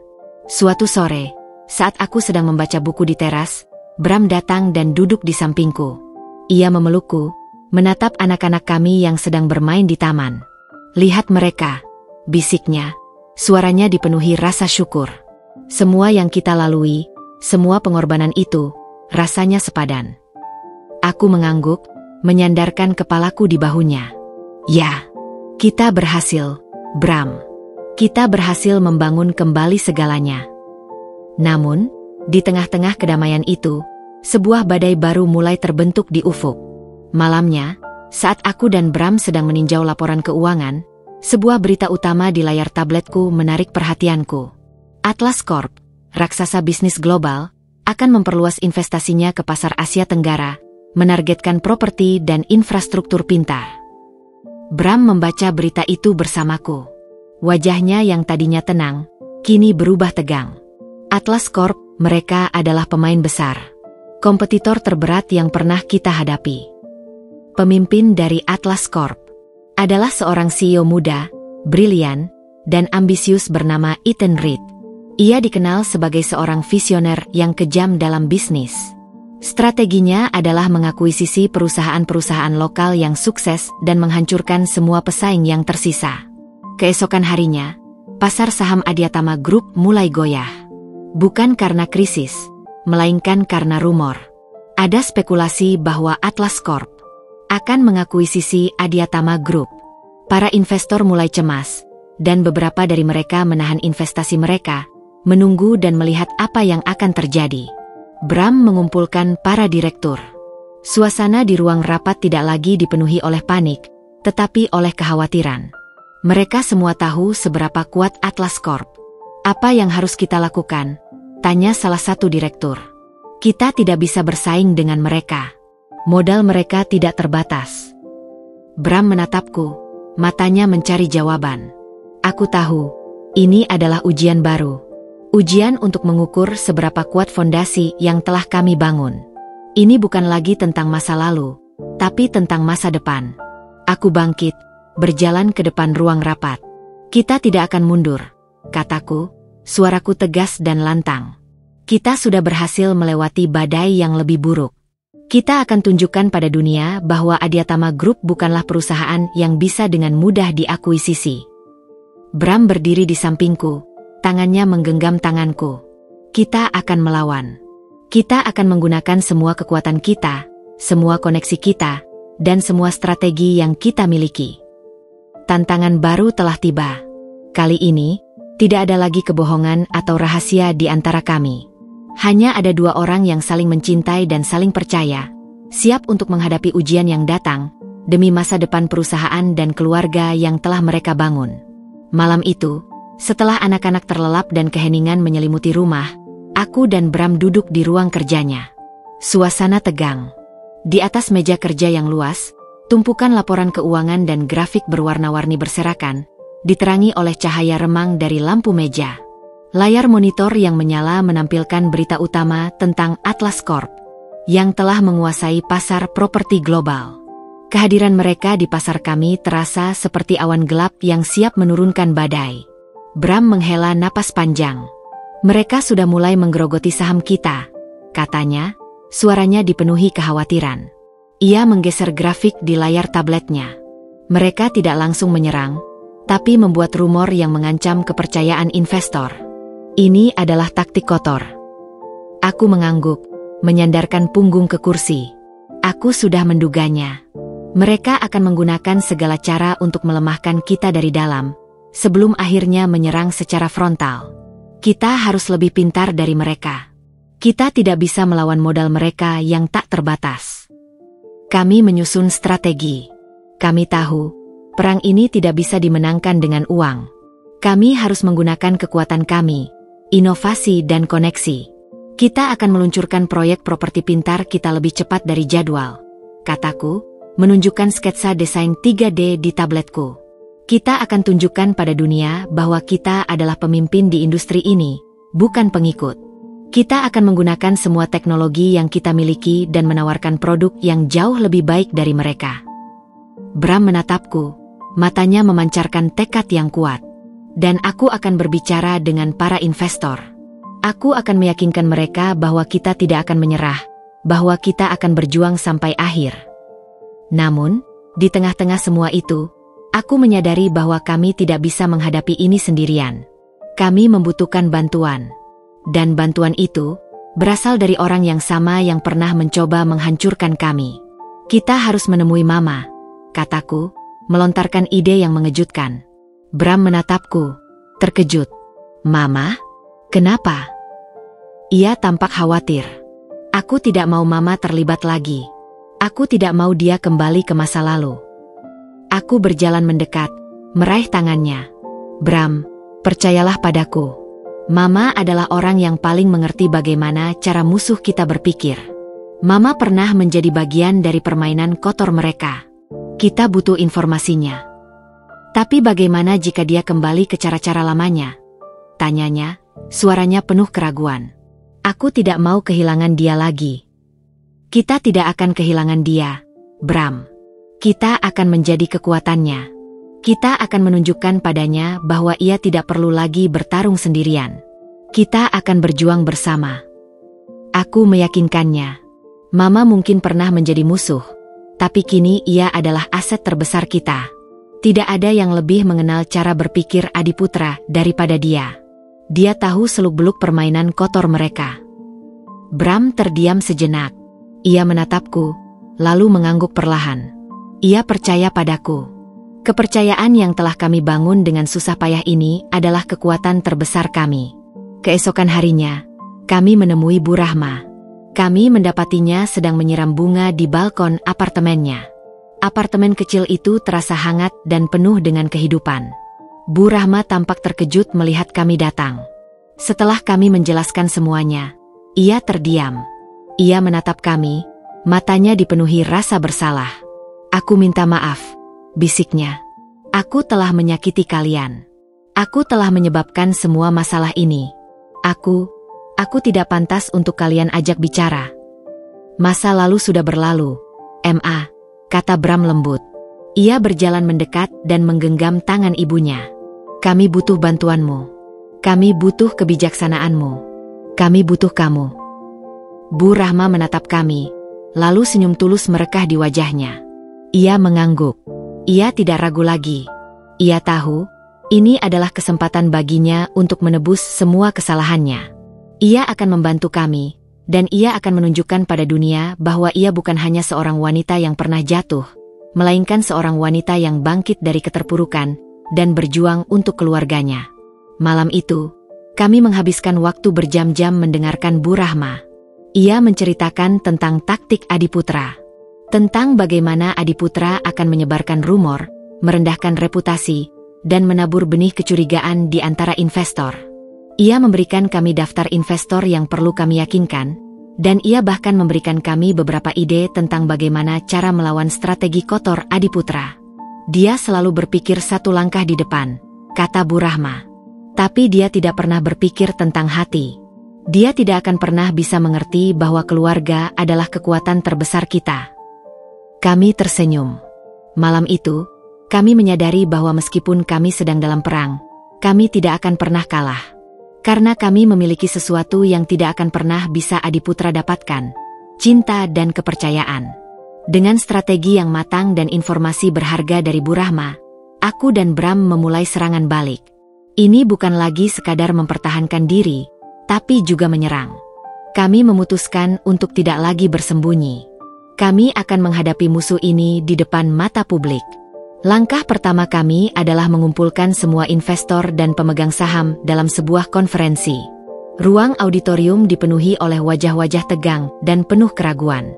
Suatu sore, saat aku sedang membaca buku di teras, Bram datang dan duduk di sampingku. Ia memelukku, menatap anak-anak kami yang sedang bermain di taman. "Lihat mereka," bisiknya. Suaranya dipenuhi rasa syukur. Semua yang kita lalui, semua pengorbanan itu, rasanya sepadan. Aku mengangguk, menyandarkan kepalaku di bahunya. "Ya, kita berhasil, Bram. Kita berhasil membangun kembali segalanya." Namun, di tengah-tengah kedamaian itu, sebuah badai baru mulai terbentuk di ufuk. Malamnya, saat aku dan Bram sedang meninjau laporan keuangan, sebuah berita utama di layar tabletku menarik perhatianku. Atlas Corp, raksasa bisnis global, akan memperluas investasinya ke pasar Asia Tenggara, menargetkan properti dan infrastruktur pintar. Bram membaca berita itu bersamaku. Wajahnya yang tadinya tenang, kini berubah tegang. Atlas Corp, mereka adalah pemain besar. Kompetitor terberat yang pernah kita hadapi. Pemimpin dari Atlas Corp adalah seorang CEO muda, brilian, dan ambisius bernama Ethan Reed. Ia dikenal sebagai seorang visioner yang kejam dalam bisnis. Strateginya adalah mengakuisisi perusahaan-perusahaan lokal yang sukses dan menghancurkan semua pesaing yang tersisa. Keesokan harinya, pasar saham Adiatama Group mulai goyah. Bukan karena krisis, melainkan karena rumor. Ada spekulasi bahwa Atlas Corp akan mengakuisisi Adiatama Group. Para investor mulai cemas, dan beberapa dari mereka menahan investasi mereka, menunggu dan melihat apa yang akan terjadi. Bram mengumpulkan para direktur. Suasana di ruang rapat tidak lagi dipenuhi oleh panik, tetapi oleh kekhawatiran. Mereka semua tahu seberapa kuat Atlas Corp. "Apa yang harus kita lakukan?" tanya salah satu direktur. "Kita tidak bisa bersaing dengan mereka. Modal mereka tidak terbatas." Bram menatapku, matanya mencari jawaban. Aku tahu, ini adalah ujian baru. Ujian untuk mengukur seberapa kuat fondasi yang telah kami bangun. Ini bukan lagi tentang masa lalu, tapi tentang masa depan. Aku bangkit, berjalan ke depan ruang rapat. "Kita tidak akan mundur," kataku, suaraku tegas dan lantang. "Kita sudah berhasil melewati badai yang lebih buruk. Kita akan tunjukkan pada dunia bahwa Adiatama Group bukanlah perusahaan yang bisa dengan mudah diakuisisi." Bram berdiri di sampingku, tangannya menggenggam tanganku. "Kita akan melawan. Kita akan menggunakan semua kekuatan kita, semua koneksi kita, dan semua strategi yang kita miliki." Tantangan baru telah tiba. Kali ini, tidak ada lagi kebohongan atau rahasia di antara kami. Hanya ada 2 orang yang saling mencintai dan saling percaya, siap untuk menghadapi ujian yang datang, demi masa depan perusahaan dan keluarga yang telah mereka bangun. Malam itu, setelah anak-anak terlelap dan keheningan menyelimuti rumah, aku dan Bram duduk di ruang kerjanya. Suasana tegang. Di atas meja kerja yang luas, tumpukan laporan keuangan dan grafik berwarna-warni berserakan, diterangi oleh cahaya remang dari lampu meja. Layar monitor yang menyala menampilkan berita utama tentang Atlas Corp yang telah menguasai pasar properti global. Kehadiran mereka di pasar kami terasa seperti awan gelap yang siap menurunkan badai. Bram menghela napas panjang. "Mereka sudah mulai menggerogoti saham kita," katanya, suaranya dipenuhi kekhawatiran. Ia menggeser grafik di layar tabletnya. "Mereka tidak langsung menyerang, tapi membuat rumor yang mengancam kepercayaan investor. Ini adalah taktik kotor." Aku mengangguk, menyandarkan punggung ke kursi. Aku sudah menduganya. Mereka akan menggunakan segala cara untuk melemahkan kita dari dalam, sebelum akhirnya menyerang secara frontal. Kita harus lebih pintar dari mereka. Kita tidak bisa melawan modal mereka yang tak terbatas. Kami menyusun strategi. Kami tahu, perang ini tidak bisa dimenangkan dengan uang. Kami harus menggunakan kekuatan kami, inovasi dan koneksi. Kita akan meluncurkan proyek properti pintar kita lebih cepat dari jadwal, kataku, menunjukkan sketsa desain 3D di tabletku. Kita akan tunjukkan pada dunia bahwa kita adalah pemimpin di industri ini, bukan pengikut. Kita akan menggunakan semua teknologi yang kita miliki dan menawarkan produk yang jauh lebih baik dari mereka. Bram menatapku, matanya memancarkan tekad yang kuat. Dan aku akan berbicara dengan para investor. Aku akan meyakinkan mereka bahwa kita tidak akan menyerah, bahwa kita akan berjuang sampai akhir. Namun, di tengah-tengah semua itu, aku menyadari bahwa kami tidak bisa menghadapi ini sendirian. Kami membutuhkan bantuan. Dan bantuan itu berasal dari orang yang sama yang pernah mencoba menghancurkan kami. Kita harus menemui Mama, kataku, melontarkan ide yang mengejutkan. Bram menatapku, terkejut. Mama? Kenapa? Ia tampak khawatir. Aku tidak mau Mama terlibat lagi. Aku tidak mau dia kembali ke masa lalu. Aku berjalan mendekat, meraih tangannya. Bram, percayalah padaku. Mama adalah orang yang paling mengerti bagaimana cara musuh kita berpikir. Mama pernah menjadi bagian dari permainan kotor mereka. Kita butuh informasinya. Tapi bagaimana jika dia kembali ke cara-cara lamanya? Tanyanya, suaranya penuh keraguan. Aku tidak mau kehilangan dia lagi. Kita tidak akan kehilangan dia, Bram. Kita akan menjadi kekuatannya. Kita akan menunjukkan padanya bahwa ia tidak perlu lagi bertarung sendirian. Kita akan berjuang bersama. Aku meyakinkannya. Mama mungkin pernah menjadi musuh, tapi kini ia adalah aset terbesar kita. Tidak ada yang lebih mengenal cara berpikir Adiputra daripada dia. Dia tahu seluk-beluk permainan kotor mereka. Bram terdiam sejenak. Ia menatapku, lalu mengangguk perlahan. Ia percaya padaku. Kepercayaan yang telah kami bangun dengan susah payah ini adalah kekuatan terbesar kami. Keesokan harinya, kami menemui Bu Rahma. Kami mendapatinya sedang menyiram bunga di balkon apartemennya. Apartemen kecil itu terasa hangat dan penuh dengan kehidupan. Bu Rahma tampak terkejut melihat kami datang. Setelah kami menjelaskan semuanya, ia terdiam. Ia menatap kami, matanya dipenuhi rasa bersalah. Aku minta maaf, bisiknya. Aku telah menyakiti kalian. Aku telah menyebabkan semua masalah ini. Aku tidak pantas untuk kalian ajak bicara. Masa lalu sudah berlalu, Ma. Kata Bram lembut. Ia berjalan mendekat dan menggenggam tangan ibunya. Kami butuh bantuanmu. Kami butuh kebijaksanaanmu. Kami butuh kamu. Bu Rahma menatap kami, lalu senyum tulus merekah di wajahnya. Ia mengangguk. Ia tidak ragu lagi. Ia tahu, ini adalah kesempatan baginya untuk menebus semua kesalahannya. Ia akan membantu kami. Dan ia akan menunjukkan pada dunia bahwa ia bukan hanya seorang wanita yang pernah jatuh, melainkan seorang wanita yang bangkit dari keterpurukan dan berjuang untuk keluarganya. Malam itu, kami menghabiskan waktu berjam-jam mendengarkan Bu Rahma. Ia menceritakan tentang taktik Adiputra. Tentang bagaimana Adiputra akan menyebarkan rumor, merendahkan reputasi, dan menabur benih kecurigaan di antara investor. Ia memberikan kami daftar investor yang perlu kami yakinkan, dan ia bahkan memberikan kami beberapa ide tentang bagaimana cara melawan strategi kotor Adiputra. Dia selalu berpikir satu langkah di depan, kata Bu Rahma. Tapi dia tidak pernah berpikir tentang hati. Dia tidak akan pernah bisa mengerti bahwa keluarga adalah kekuatan terbesar kita. Kami tersenyum. Malam itu, kami menyadari bahwa meskipun kami sedang dalam perang, kami tidak akan pernah kalah. Karena kami memiliki sesuatu yang tidak akan pernah bisa Adiputra dapatkan, cinta dan kepercayaan. Dengan strategi yang matang dan informasi berharga dari Bu Rahma, aku dan Bram memulai serangan balik. Ini bukan lagi sekadar mempertahankan diri, tapi juga menyerang. Kami memutuskan untuk tidak lagi bersembunyi. Kami akan menghadapi musuh ini di depan mata publik. Langkah pertama kami adalah mengumpulkan semua investor dan pemegang saham dalam sebuah konferensi. Ruang auditorium dipenuhi oleh wajah-wajah tegang dan penuh keraguan.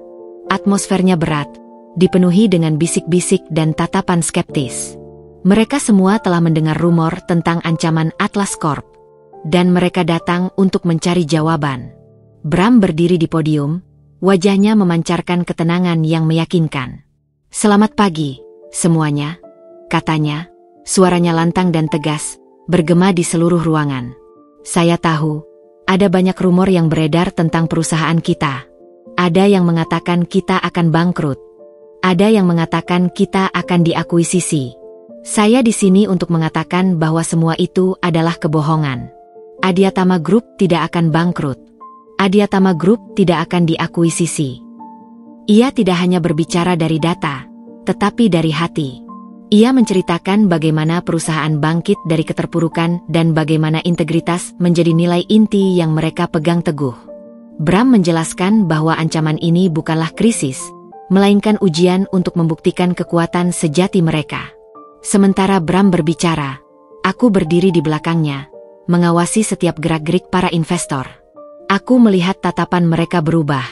Atmosfernya berat, dipenuhi dengan bisik-bisik dan tatapan skeptis. Mereka semua telah mendengar rumor tentang ancaman Atlas Corp. Dan mereka datang untuk mencari jawaban. Bram berdiri di podium, wajahnya memancarkan ketenangan yang meyakinkan. "Selamat pagi, semuanya," katanya, suaranya lantang dan tegas, bergema di seluruh ruangan. "Saya tahu, ada banyak rumor yang beredar tentang perusahaan kita. Ada yang mengatakan kita akan bangkrut. Ada yang mengatakan kita akan diakuisisi. Saya di sini untuk mengatakan bahwa semua itu adalah kebohongan. Adiatama Group tidak akan bangkrut. Adiatama Group tidak akan diakuisisi." Ia tidak hanya berbicara dari data, tetapi dari hati. Ia menceritakan bagaimana perusahaan bangkit dari keterpurukan dan bagaimana integritas menjadi nilai inti yang mereka pegang teguh. Bram menjelaskan bahwa ancaman ini bukanlah krisis, melainkan ujian untuk membuktikan kekuatan sejati mereka. Sementara Bram berbicara, aku berdiri di belakangnya, mengawasi setiap gerak-gerik para investor. Aku melihat tatapan mereka berubah.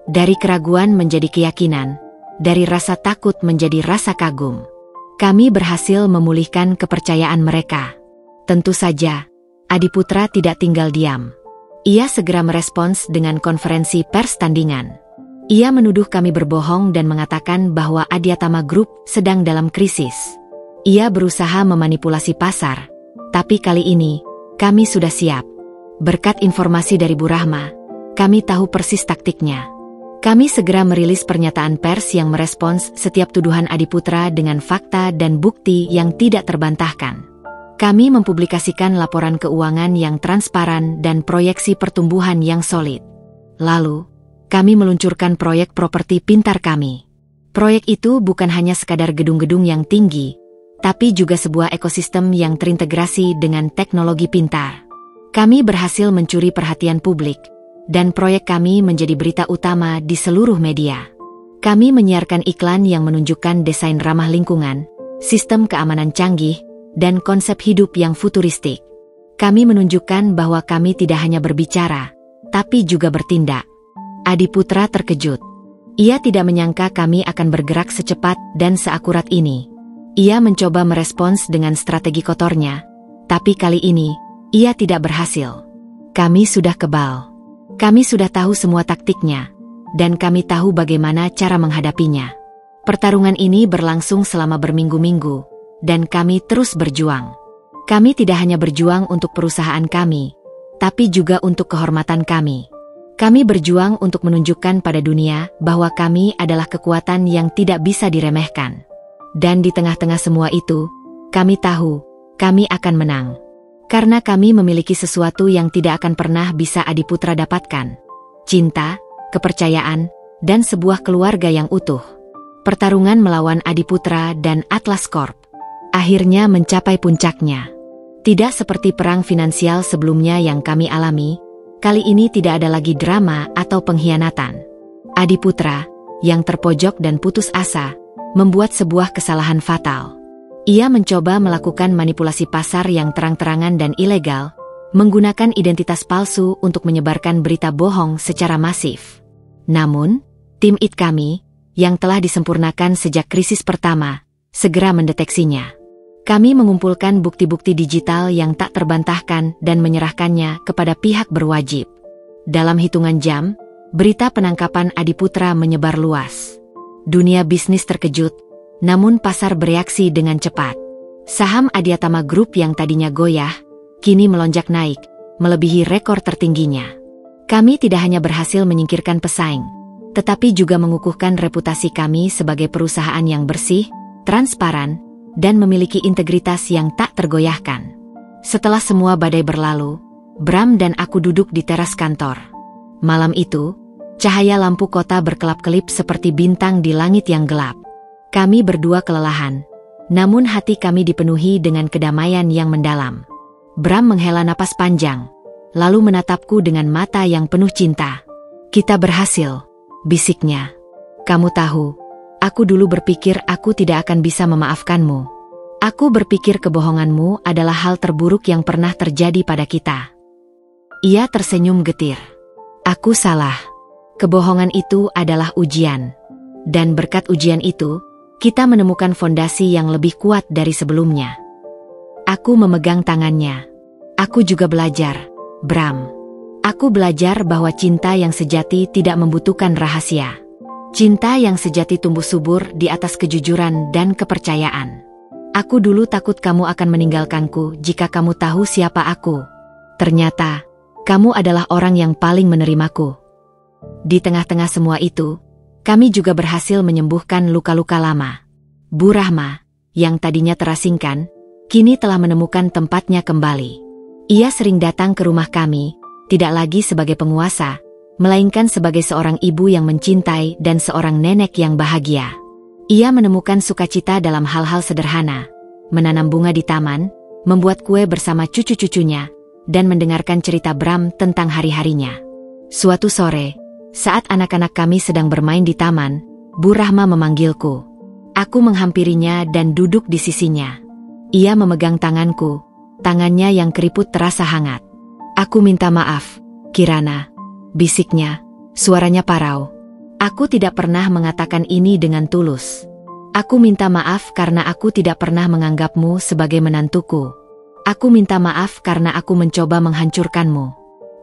Dari keraguan menjadi keyakinan, dari rasa takut menjadi rasa kagum. Kami berhasil memulihkan kepercayaan mereka. Tentu saja, Adiputra tidak tinggal diam. Ia segera merespons dengan konferensi pers tandingan. Ia menuduh kami berbohong dan mengatakan bahwa Adiatama Group sedang dalam krisis. Ia berusaha memanipulasi pasar, tapi kali ini, kami sudah siap. Berkat informasi dari Bu Rahma, kami tahu persis taktiknya. Kami segera merilis pernyataan pers yang merespons setiap tuduhan Adiputra dengan fakta dan bukti yang tidak terbantahkan. Kami mempublikasikan laporan keuangan yang transparan dan proyeksi pertumbuhan yang solid. Lalu, kami meluncurkan proyek properti pintar kami. Proyek itu bukan hanya sekadar gedung-gedung yang tinggi, tapi juga sebuah ekosistem yang terintegrasi dengan teknologi pintar. Kami berhasil mencuri perhatian publik, dan proyek kami menjadi berita utama di seluruh media. Kami menyiarkan iklan yang menunjukkan desain ramah lingkungan, sistem keamanan canggih, dan konsep hidup yang futuristik. Kami menunjukkan bahwa kami tidak hanya berbicara, tapi juga bertindak. Adiputra terkejut. Ia tidak menyangka kami akan bergerak secepat dan seakurat ini. Ia mencoba merespons dengan strategi kotornya, tapi kali ini, ia tidak berhasil. Kami sudah kebal. Kami sudah tahu semua taktiknya, dan kami tahu bagaimana cara menghadapinya. Pertarungan ini berlangsung selama berminggu-minggu, dan kami terus berjuang. Kami tidak hanya berjuang untuk perusahaan kami, tapi juga untuk kehormatan kami. Kami berjuang untuk menunjukkan pada dunia bahwa kami adalah kekuatan yang tidak bisa diremehkan. Dan di tengah-tengah semua itu, kami tahu, kami akan menang. Karena kami memiliki sesuatu yang tidak akan pernah bisa Adiputra dapatkan. Cinta, kepercayaan, dan sebuah keluarga yang utuh. Pertarungan melawan Adiputra dan Atlas Corp akhirnya mencapai puncaknya. Tidak seperti perang finansial sebelumnya yang kami alami, kali ini tidak ada lagi drama atau pengkhianatan. Adiputra, yang terpojok dan putus asa, membuat sebuah kesalahan fatal. Ia mencoba melakukan manipulasi pasar yang terang-terangan dan ilegal, menggunakan identitas palsu untuk menyebarkan berita bohong secara masif. Namun, tim IT kami, yang telah disempurnakan sejak krisis pertama, segera mendeteksinya. Kami mengumpulkan bukti-bukti digital yang tak terbantahkan dan menyerahkannya kepada pihak berwajib. Dalam hitungan jam, berita penangkapan Adiputra menyebar luas. Dunia bisnis terkejut, namun pasar bereaksi dengan cepat. Saham Adiatama Group yang tadinya goyah, kini melonjak naik, melebihi rekor tertingginya. Kami tidak hanya berhasil menyingkirkan pesaing, tetapi juga mengukuhkan reputasi kami sebagai perusahaan yang bersih, transparan, dan memiliki integritas yang tak tergoyahkan. Setelah semua badai berlalu, Bram dan aku duduk di teras kantor. Malam itu, cahaya lampu kota berkelap-kelip seperti bintang di langit yang gelap. Kami berdua kelelahan, namun hati kami dipenuhi dengan kedamaian yang mendalam. Bram menghela napas panjang, lalu menatapku dengan mata yang penuh cinta. "Kita berhasil," bisiknya. Kamu tahu, aku dulu berpikir aku tidak akan bisa memaafkanmu. Aku berpikir kebohonganmu adalah hal terburuk yang pernah terjadi pada kita. Ia tersenyum getir. Aku salah. Kebohongan itu adalah ujian. Dan berkat ujian itu, kita menemukan fondasi yang lebih kuat dari sebelumnya. Aku memegang tangannya. Aku juga belajar, Bram. Aku belajar bahwa cinta yang sejati tidak membutuhkan rahasia. Cinta yang sejati tumbuh subur di atas kejujuran dan kepercayaan. Aku dulu takut kamu akan meninggalkanku jika kamu tahu siapa aku. Ternyata, kamu adalah orang yang paling menerimaku. Di tengah-tengah semua itu, kami juga berhasil menyembuhkan luka-luka lama. Bu Rahma, yang tadinya terasingkan, kini telah menemukan tempatnya kembali. Ia sering datang ke rumah kami, tidak lagi sebagai penguasa, melainkan sebagai seorang ibu yang mencintai dan seorang nenek yang bahagia. Ia menemukan sukacita dalam hal-hal sederhana, menanam bunga di taman, membuat kue bersama cucu-cucunya, dan mendengarkan cerita Bram tentang hari-harinya. Suatu sore, saat anak-anak kami sedang bermain di taman, Bu Rahma memanggilku. Aku menghampirinya dan duduk di sisinya. Ia memegang tanganku, tangannya yang keriput terasa hangat. Aku minta maaf, Kirana, bisiknya, suaranya parau. Aku tidak pernah mengatakan ini dengan tulus. Aku minta maaf karena aku tidak pernah menganggapmu sebagai menantuku. Aku minta maaf karena aku mencoba menghancurkanmu.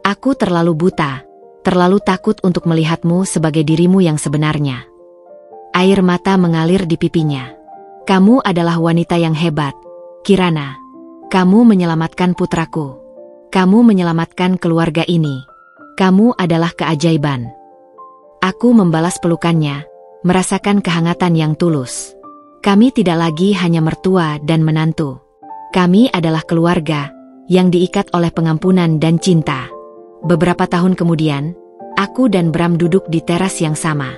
Aku terlalu buta, terlalu takut untuk melihatmu sebagai dirimu yang sebenarnya. Air mata mengalir di pipinya. Kamu adalah wanita yang hebat, Kirana. Kamu menyelamatkan putraku. Kamu menyelamatkan keluarga ini. Kamu adalah keajaiban. Aku membalas pelukannya, merasakan kehangatan yang tulus. Kami tidak lagi hanya mertua dan menantu. Kami adalah keluarga yang diikat oleh pengampunan dan cinta. Beberapa tahun kemudian, aku dan Bram duduk di teras yang sama.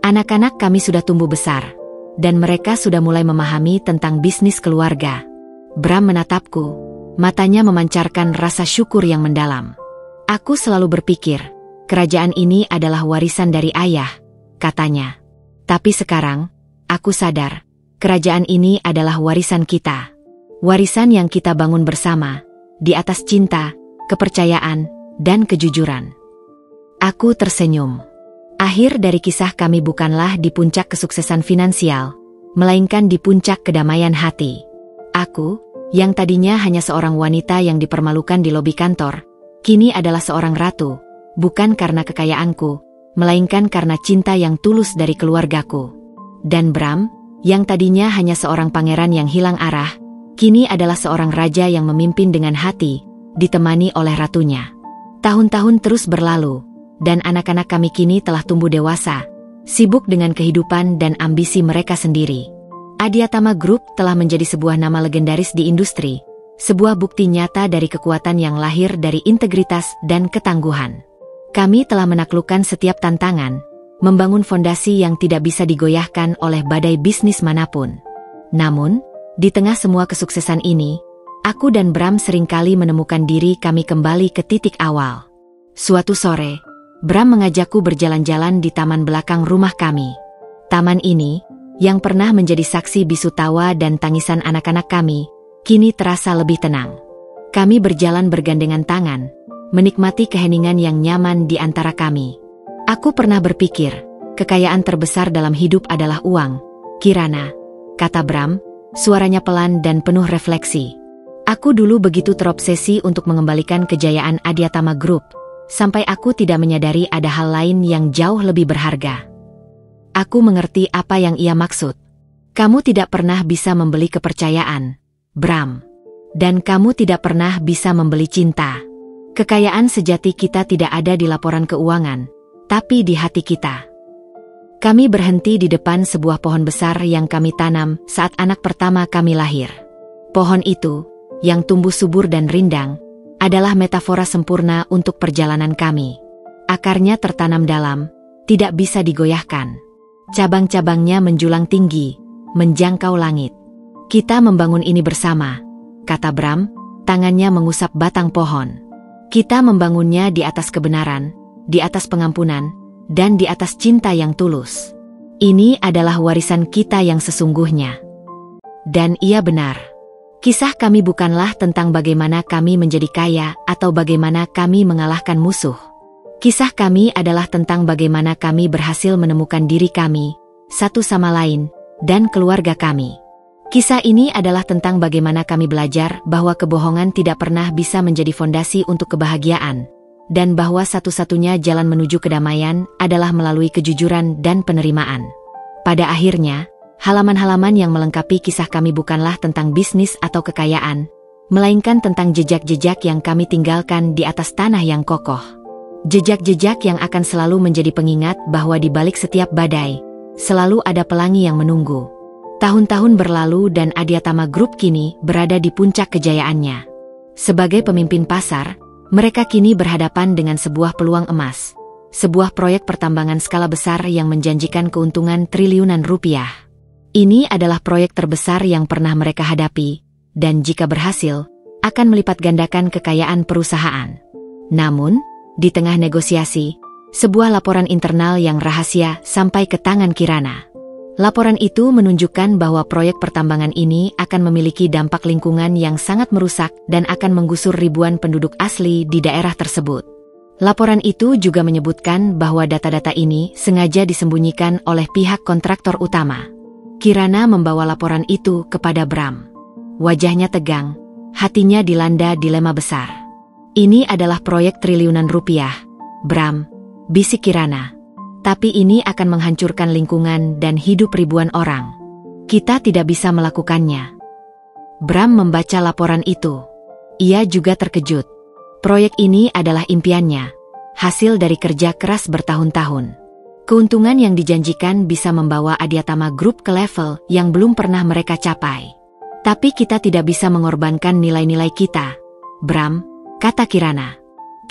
Anak-anak kami sudah tumbuh besar, dan mereka sudah mulai memahami tentang bisnis keluarga. Bram menatapku, matanya memancarkan rasa syukur yang mendalam. Aku selalu berpikir, kerajaan ini adalah warisan dari ayah, katanya. Tapi sekarang, aku sadar, kerajaan ini adalah warisan kita. Warisan yang kita bangun bersama, di atas cinta, kepercayaan, dan kejujuran. Aku tersenyum. Akhir dari kisah kami bukanlah di puncak kesuksesan finansial, melainkan di puncak kedamaian hati. Aku, yang tadinya hanya seorang wanita yang dipermalukan di lobi kantor, kini adalah seorang ratu, bukan karena kekayaanku, melainkan karena cinta yang tulus dari keluargaku. Dan Bram, yang tadinya hanya seorang pangeran yang hilang arah, kini adalah seorang raja yang memimpin dengan hati, ditemani oleh ratunya. Tahun-tahun terus berlalu, dan anak-anak kami kini telah tumbuh dewasa, sibuk dengan kehidupan dan ambisi mereka sendiri. Adiatama Group telah menjadi sebuah nama legendaris di industri, sebuah bukti nyata dari kekuatan yang lahir dari integritas dan ketangguhan. Kami telah menaklukkan setiap tantangan, membangun fondasi yang tidak bisa digoyahkan oleh badai bisnis manapun. Namun, di tengah semua kesuksesan ini, aku dan Bram seringkali menemukan diri kami kembali ke titik awal. Suatu sore, Bram mengajakku berjalan-jalan di taman belakang rumah kami. Taman ini, yang pernah menjadi saksi bisu tawa dan tangisan anak-anak kami, kini terasa lebih tenang. Kami berjalan bergandengan tangan, menikmati keheningan yang nyaman di antara kami. Aku pernah berpikir, kekayaan terbesar dalam hidup adalah uang, Kirana, kata Bram, suaranya pelan dan penuh refleksi. Aku dulu begitu terobsesi untuk mengembalikan kejayaan Adiatama Group, sampai aku tidak menyadari ada hal lain yang jauh lebih berharga. Aku mengerti apa yang ia maksud. Kamu tidak pernah bisa membeli kepercayaan, Bram. Dan kamu tidak pernah bisa membeli cinta. Kekayaan sejati kita tidak ada di laporan keuangan, tapi di hati kita. Kami berhenti di depan sebuah pohon besar yang kami tanam saat anak pertama kami lahir. Pohon itu, yang tumbuh subur dan rindang, adalah metafora sempurna untuk perjalanan kami. Akarnya tertanam dalam, tidak bisa digoyahkan. Cabang-cabangnya menjulang tinggi, menjangkau langit. Kita membangun ini bersama, kata Bram, tangannya mengusap batang pohon. Kita membangunnya di atas kebenaran, di atas pengampunan, dan di atas cinta yang tulus. Ini adalah warisan kita yang sesungguhnya. Dan ia benar. Kisah kami bukanlah tentang bagaimana kami menjadi kaya atau bagaimana kami mengalahkan musuh. Kisah kami adalah tentang bagaimana kami berhasil menemukan diri kami, satu sama lain, dan keluarga kami. Kisah ini adalah tentang bagaimana kami belajar bahwa kebohongan tidak pernah bisa menjadi fondasi untuk kebahagiaan, dan bahwa satu-satunya jalan menuju kedamaian adalah melalui kejujuran dan penerimaan. Pada akhirnya, halaman-halaman yang melengkapi kisah kami bukanlah tentang bisnis atau kekayaan, melainkan tentang jejak-jejak yang kami tinggalkan di atas tanah yang kokoh. Jejak-jejak yang akan selalu menjadi pengingat bahwa di balik setiap badai, selalu ada pelangi yang menunggu. Tahun-tahun berlalu dan Adiatama Group kini berada di puncak kejayaannya. Sebagai pemimpin pasar, mereka kini berhadapan dengan sebuah peluang emas. Sebuah proyek pertambangan skala besar yang menjanjikan keuntungan triliunan rupiah. Ini adalah proyek terbesar yang pernah mereka hadapi, dan jika berhasil, akan melipat gandakan kekayaan perusahaan. Namun, di tengah negosiasi, sebuah laporan internal yang rahasia sampai ke tangan Kirana. Laporan itu menunjukkan bahwa proyek pertambangan ini akan memiliki dampak lingkungan yang sangat merusak dan akan menggusur ribuan penduduk asli di daerah tersebut. Laporan itu juga menyebutkan bahwa data-data ini sengaja disembunyikan oleh pihak kontraktor utama. Kirana membawa laporan itu kepada Bram. Wajahnya tegang, hatinya dilanda dilema besar. Ini adalah proyek triliunan rupiah, Bram, bisik Kirana. Tapi ini akan menghancurkan lingkungan dan hidup ribuan orang. Kita tidak bisa melakukannya. Bram membaca laporan itu. Ia juga terkejut. Proyek ini adalah impiannya, hasil dari kerja keras bertahun-tahun. Keuntungan yang dijanjikan bisa membawa Adiatama Group ke level yang belum pernah mereka capai. Tapi kita tidak bisa mengorbankan nilai-nilai kita, Bram, kata Kirana.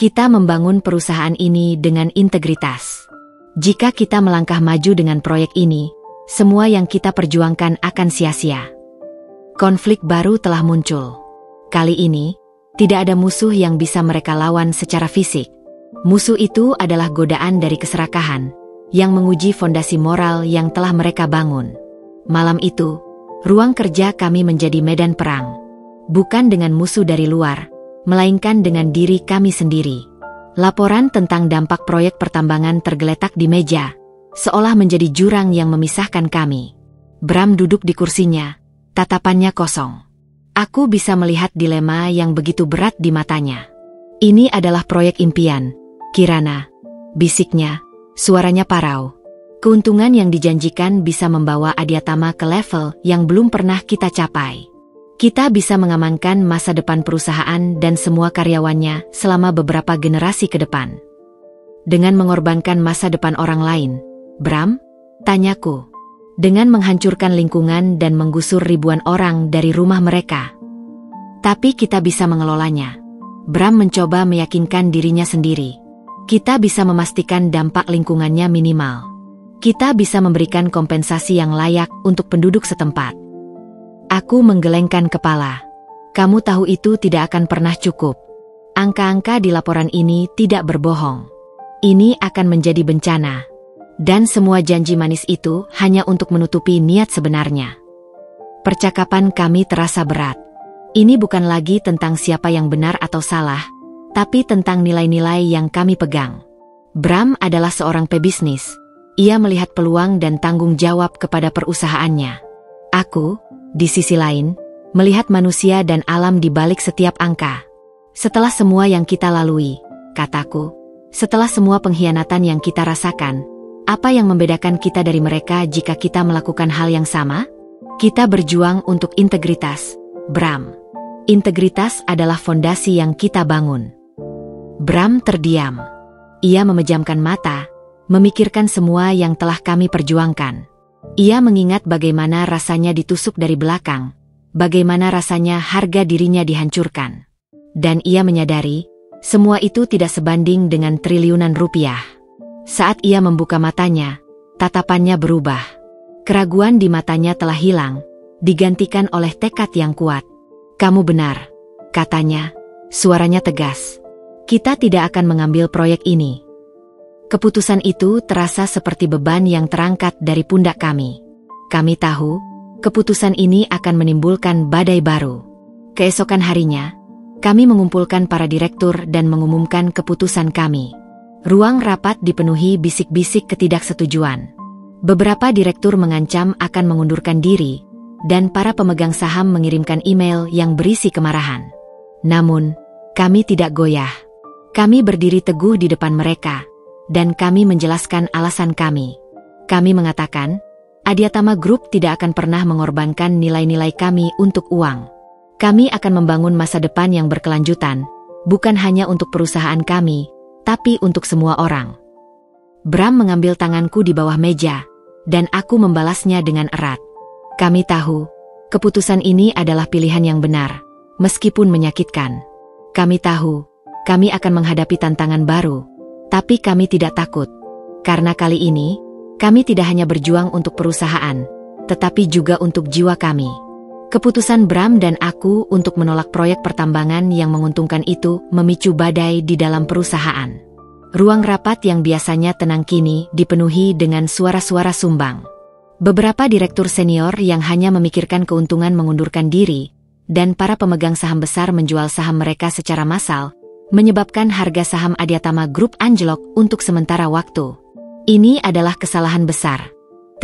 Kita membangun perusahaan ini dengan integritas. Jika kita melangkah maju dengan proyek ini, semua yang kita perjuangkan akan sia-sia. Konflik baru telah muncul. Kali ini, tidak ada musuh yang bisa mereka lawan secara fisik. Musuh itu adalah godaan dari keserakahan, yang menguji fondasi moral yang telah mereka bangun. Malam itu, ruang kerja kami menjadi medan perang. Bukan dengan musuh dari luar, melainkan dengan diri kami sendiri. Laporan tentang dampak proyek pertambangan tergeletak di meja, seolah menjadi jurang yang memisahkan kami. Bram duduk di kursinya, tatapannya kosong. Aku bisa melihat dilema yang begitu berat di matanya. Ini adalah proyek impian, Kirana, bisiknya, suaranya parau. Keuntungan yang dijanjikan bisa membawa Adiatama ke level yang belum pernah kita capai. Kita bisa mengamankan masa depan perusahaan dan semua karyawannya selama beberapa generasi ke depan. Dengan mengorbankan masa depan orang lain, Bram, tanyaku. Dengan menghancurkan lingkungan dan menggusur ribuan orang dari rumah mereka. Tapi kita bisa mengelolanya. Bram mencoba meyakinkan dirinya sendiri. Kita bisa memastikan dampak lingkungannya minimal. Kita bisa memberikan kompensasi yang layak untuk penduduk setempat. Aku menggelengkan kepala. Kamu tahu itu tidak akan pernah cukup. Angka-angka di laporan ini tidak berbohong. Ini akan menjadi bencana. Dan semua janji manis itu hanya untuk menutupi niat sebenarnya. Percakapan kami terasa berat. Ini bukan lagi tentang siapa yang benar atau salah, tapi tentang nilai-nilai yang kami pegang. Bram adalah seorang pebisnis. Ia melihat peluang dan tanggung jawab kepada perusahaannya. Aku, di sisi lain, melihat manusia dan alam di balik setiap angka. Setelah semua yang kita lalui, kataku, setelah semua pengkhianatan yang kita rasakan, apa yang membedakan kita dari mereka jika kita melakukan hal yang sama? Kita berjuang untuk integritas, Bram. Integritas adalah fondasi yang kita bangun. Bram terdiam. Ia memejamkan mata, memikirkan semua yang telah kami perjuangkan. Ia mengingat bagaimana rasanya ditusuk dari belakang, bagaimana rasanya harga dirinya dihancurkan. Dan ia menyadari, semua itu tidak sebanding dengan triliunan rupiah. Saat ia membuka matanya, tatapannya berubah. Keraguan di matanya telah hilang, digantikan oleh tekad yang kuat. Kamu benar, katanya, suaranya tegas. Kita tidak akan mengambil proyek ini. Keputusan itu terasa seperti beban yang terangkat dari pundak kami. Kami tahu, keputusan ini akan menimbulkan badai baru. Keesokan harinya, kami mengumpulkan para direktur dan mengumumkan keputusan kami. Ruang rapat dipenuhi bisik-bisik ketidaksetujuan. Beberapa direktur mengancam akan mengundurkan diri, dan para pemegang saham mengirimkan email yang berisi kemarahan. Namun, kami tidak goyah. Kami berdiri teguh di depan mereka, dan kami menjelaskan alasan kami. Kami mengatakan, Adiatama Group tidak akan pernah mengorbankan nilai-nilai kami untuk uang. Kami akan membangun masa depan yang berkelanjutan, bukan hanya untuk perusahaan kami, tapi untuk semua orang. Bram mengambil tanganku di bawah meja, dan aku membalasnya dengan erat. Kami tahu, keputusan ini adalah pilihan yang benar, meskipun menyakitkan. Kami tahu, kami akan menghadapi tantangan baru, tapi kami tidak takut. Karena kali ini, kami tidak hanya berjuang untuk perusahaan, tetapi juga untuk jiwa kami. Keputusan Bram dan aku untuk menolak proyek pertambangan yang menguntungkan itu memicu badai di dalam perusahaan. Ruang rapat yang biasanya tenang kini dipenuhi dengan suara-suara sumbang. Beberapa direktur senior yang hanya memikirkan keuntungan mengundurkan diri, dan para pemegang saham besar menjual saham mereka secara massal, menyebabkan harga saham Adiatama Group anjlok untuk sementara waktu. Ini adalah kesalahan besar,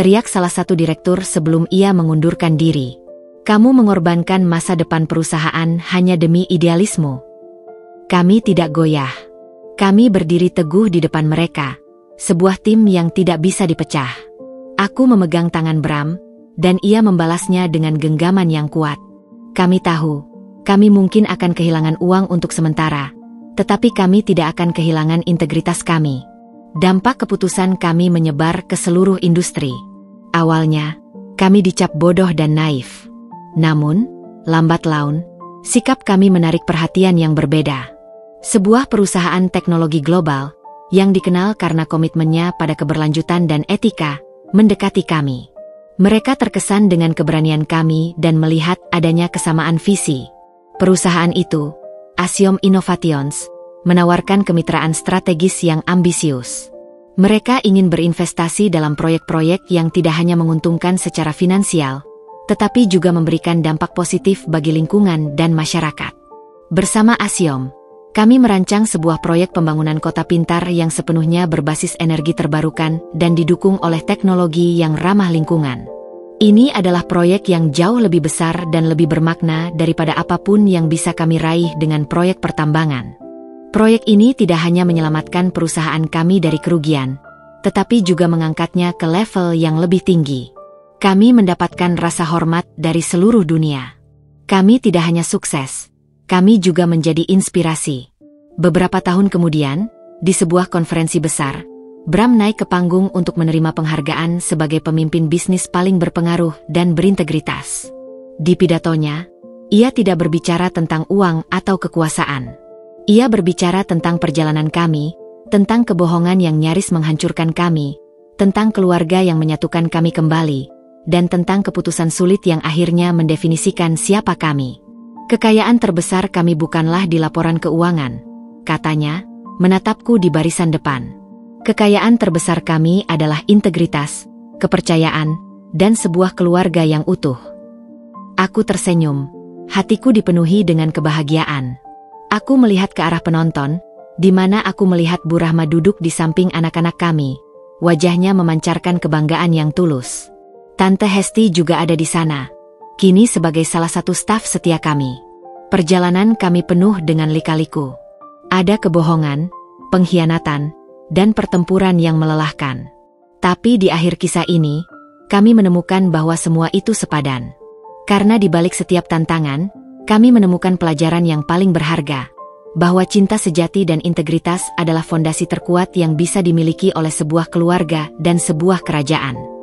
teriak salah satu direktur sebelum ia mengundurkan diri. Kamu mengorbankan masa depan perusahaan hanya demi idealisme. Kami tidak goyah. Kami berdiri teguh di depan mereka, sebuah tim yang tidak bisa dipecah. Aku memegang tangan Bram, dan ia membalasnya dengan genggaman yang kuat. Kami tahu, kami mungkin akan kehilangan uang untuk sementara, tetapi kami tidak akan kehilangan integritas kami. Dampak keputusan kami menyebar ke seluruh industri. Awalnya, kami dicap bodoh dan naif. Namun, lambat laun, sikap kami menarik perhatian yang berbeda. Sebuah perusahaan teknologi global, yang dikenal karena komitmennya pada keberlanjutan dan etika, mendekati kami. Mereka terkesan dengan keberanian kami dan melihat adanya kesamaan visi. Perusahaan itu, Asiom Innovations, menawarkan kemitraan strategis yang ambisius. Mereka ingin berinvestasi dalam proyek-proyek yang tidak hanya menguntungkan secara finansial, tetapi juga memberikan dampak positif bagi lingkungan dan masyarakat. Bersama Asiom, kami merancang sebuah proyek pembangunan kota pintar yang sepenuhnya berbasis energi terbarukan dan didukung oleh teknologi yang ramah lingkungan. Ini adalah proyek yang jauh lebih besar dan lebih bermakna daripada apapun yang bisa kami raih dengan proyek pertambangan. Proyek ini tidak hanya menyelamatkan perusahaan kami dari kerugian, tetapi juga mengangkatnya ke level yang lebih tinggi. Kami mendapatkan rasa hormat dari seluruh dunia. Kami tidak hanya sukses, kami juga menjadi inspirasi. Beberapa tahun kemudian, di sebuah konferensi besar, Bram naik ke panggung untuk menerima penghargaan sebagai pemimpin bisnis paling berpengaruh dan berintegritas. Di pidatonya, ia tidak berbicara tentang uang atau kekuasaan. Ia berbicara tentang perjalanan kami, tentang kebohongan yang nyaris menghancurkan kami, tentang keluarga yang menyatukan kami kembali, dan tentang keputusan sulit yang akhirnya mendefinisikan siapa kami. Kekayaan terbesar kami bukanlah di laporan keuangan, katanya, menatapku di barisan depan. Kekayaan terbesar kami adalah integritas, kepercayaan, dan sebuah keluarga yang utuh. Aku tersenyum, hatiku dipenuhi dengan kebahagiaan. Aku melihat ke arah penonton, di mana aku melihat Bu Rahma duduk di samping anak-anak kami. Wajahnya memancarkan kebanggaan yang tulus. Tante Hesti juga ada di sana, kini sebagai salah satu staf setia kami. Perjalanan kami penuh dengan lika-liku. Ada kebohongan, pengkhianatan, dan pertempuran yang melelahkan. Tapi di akhir kisah ini, kami menemukan bahwa semua itu sepadan. Karena di balik setiap tantangan, kami menemukan pelajaran yang paling berharga, bahwa cinta sejati dan integritas adalah fondasi terkuat yang bisa dimiliki oleh sebuah keluarga dan sebuah kerajaan.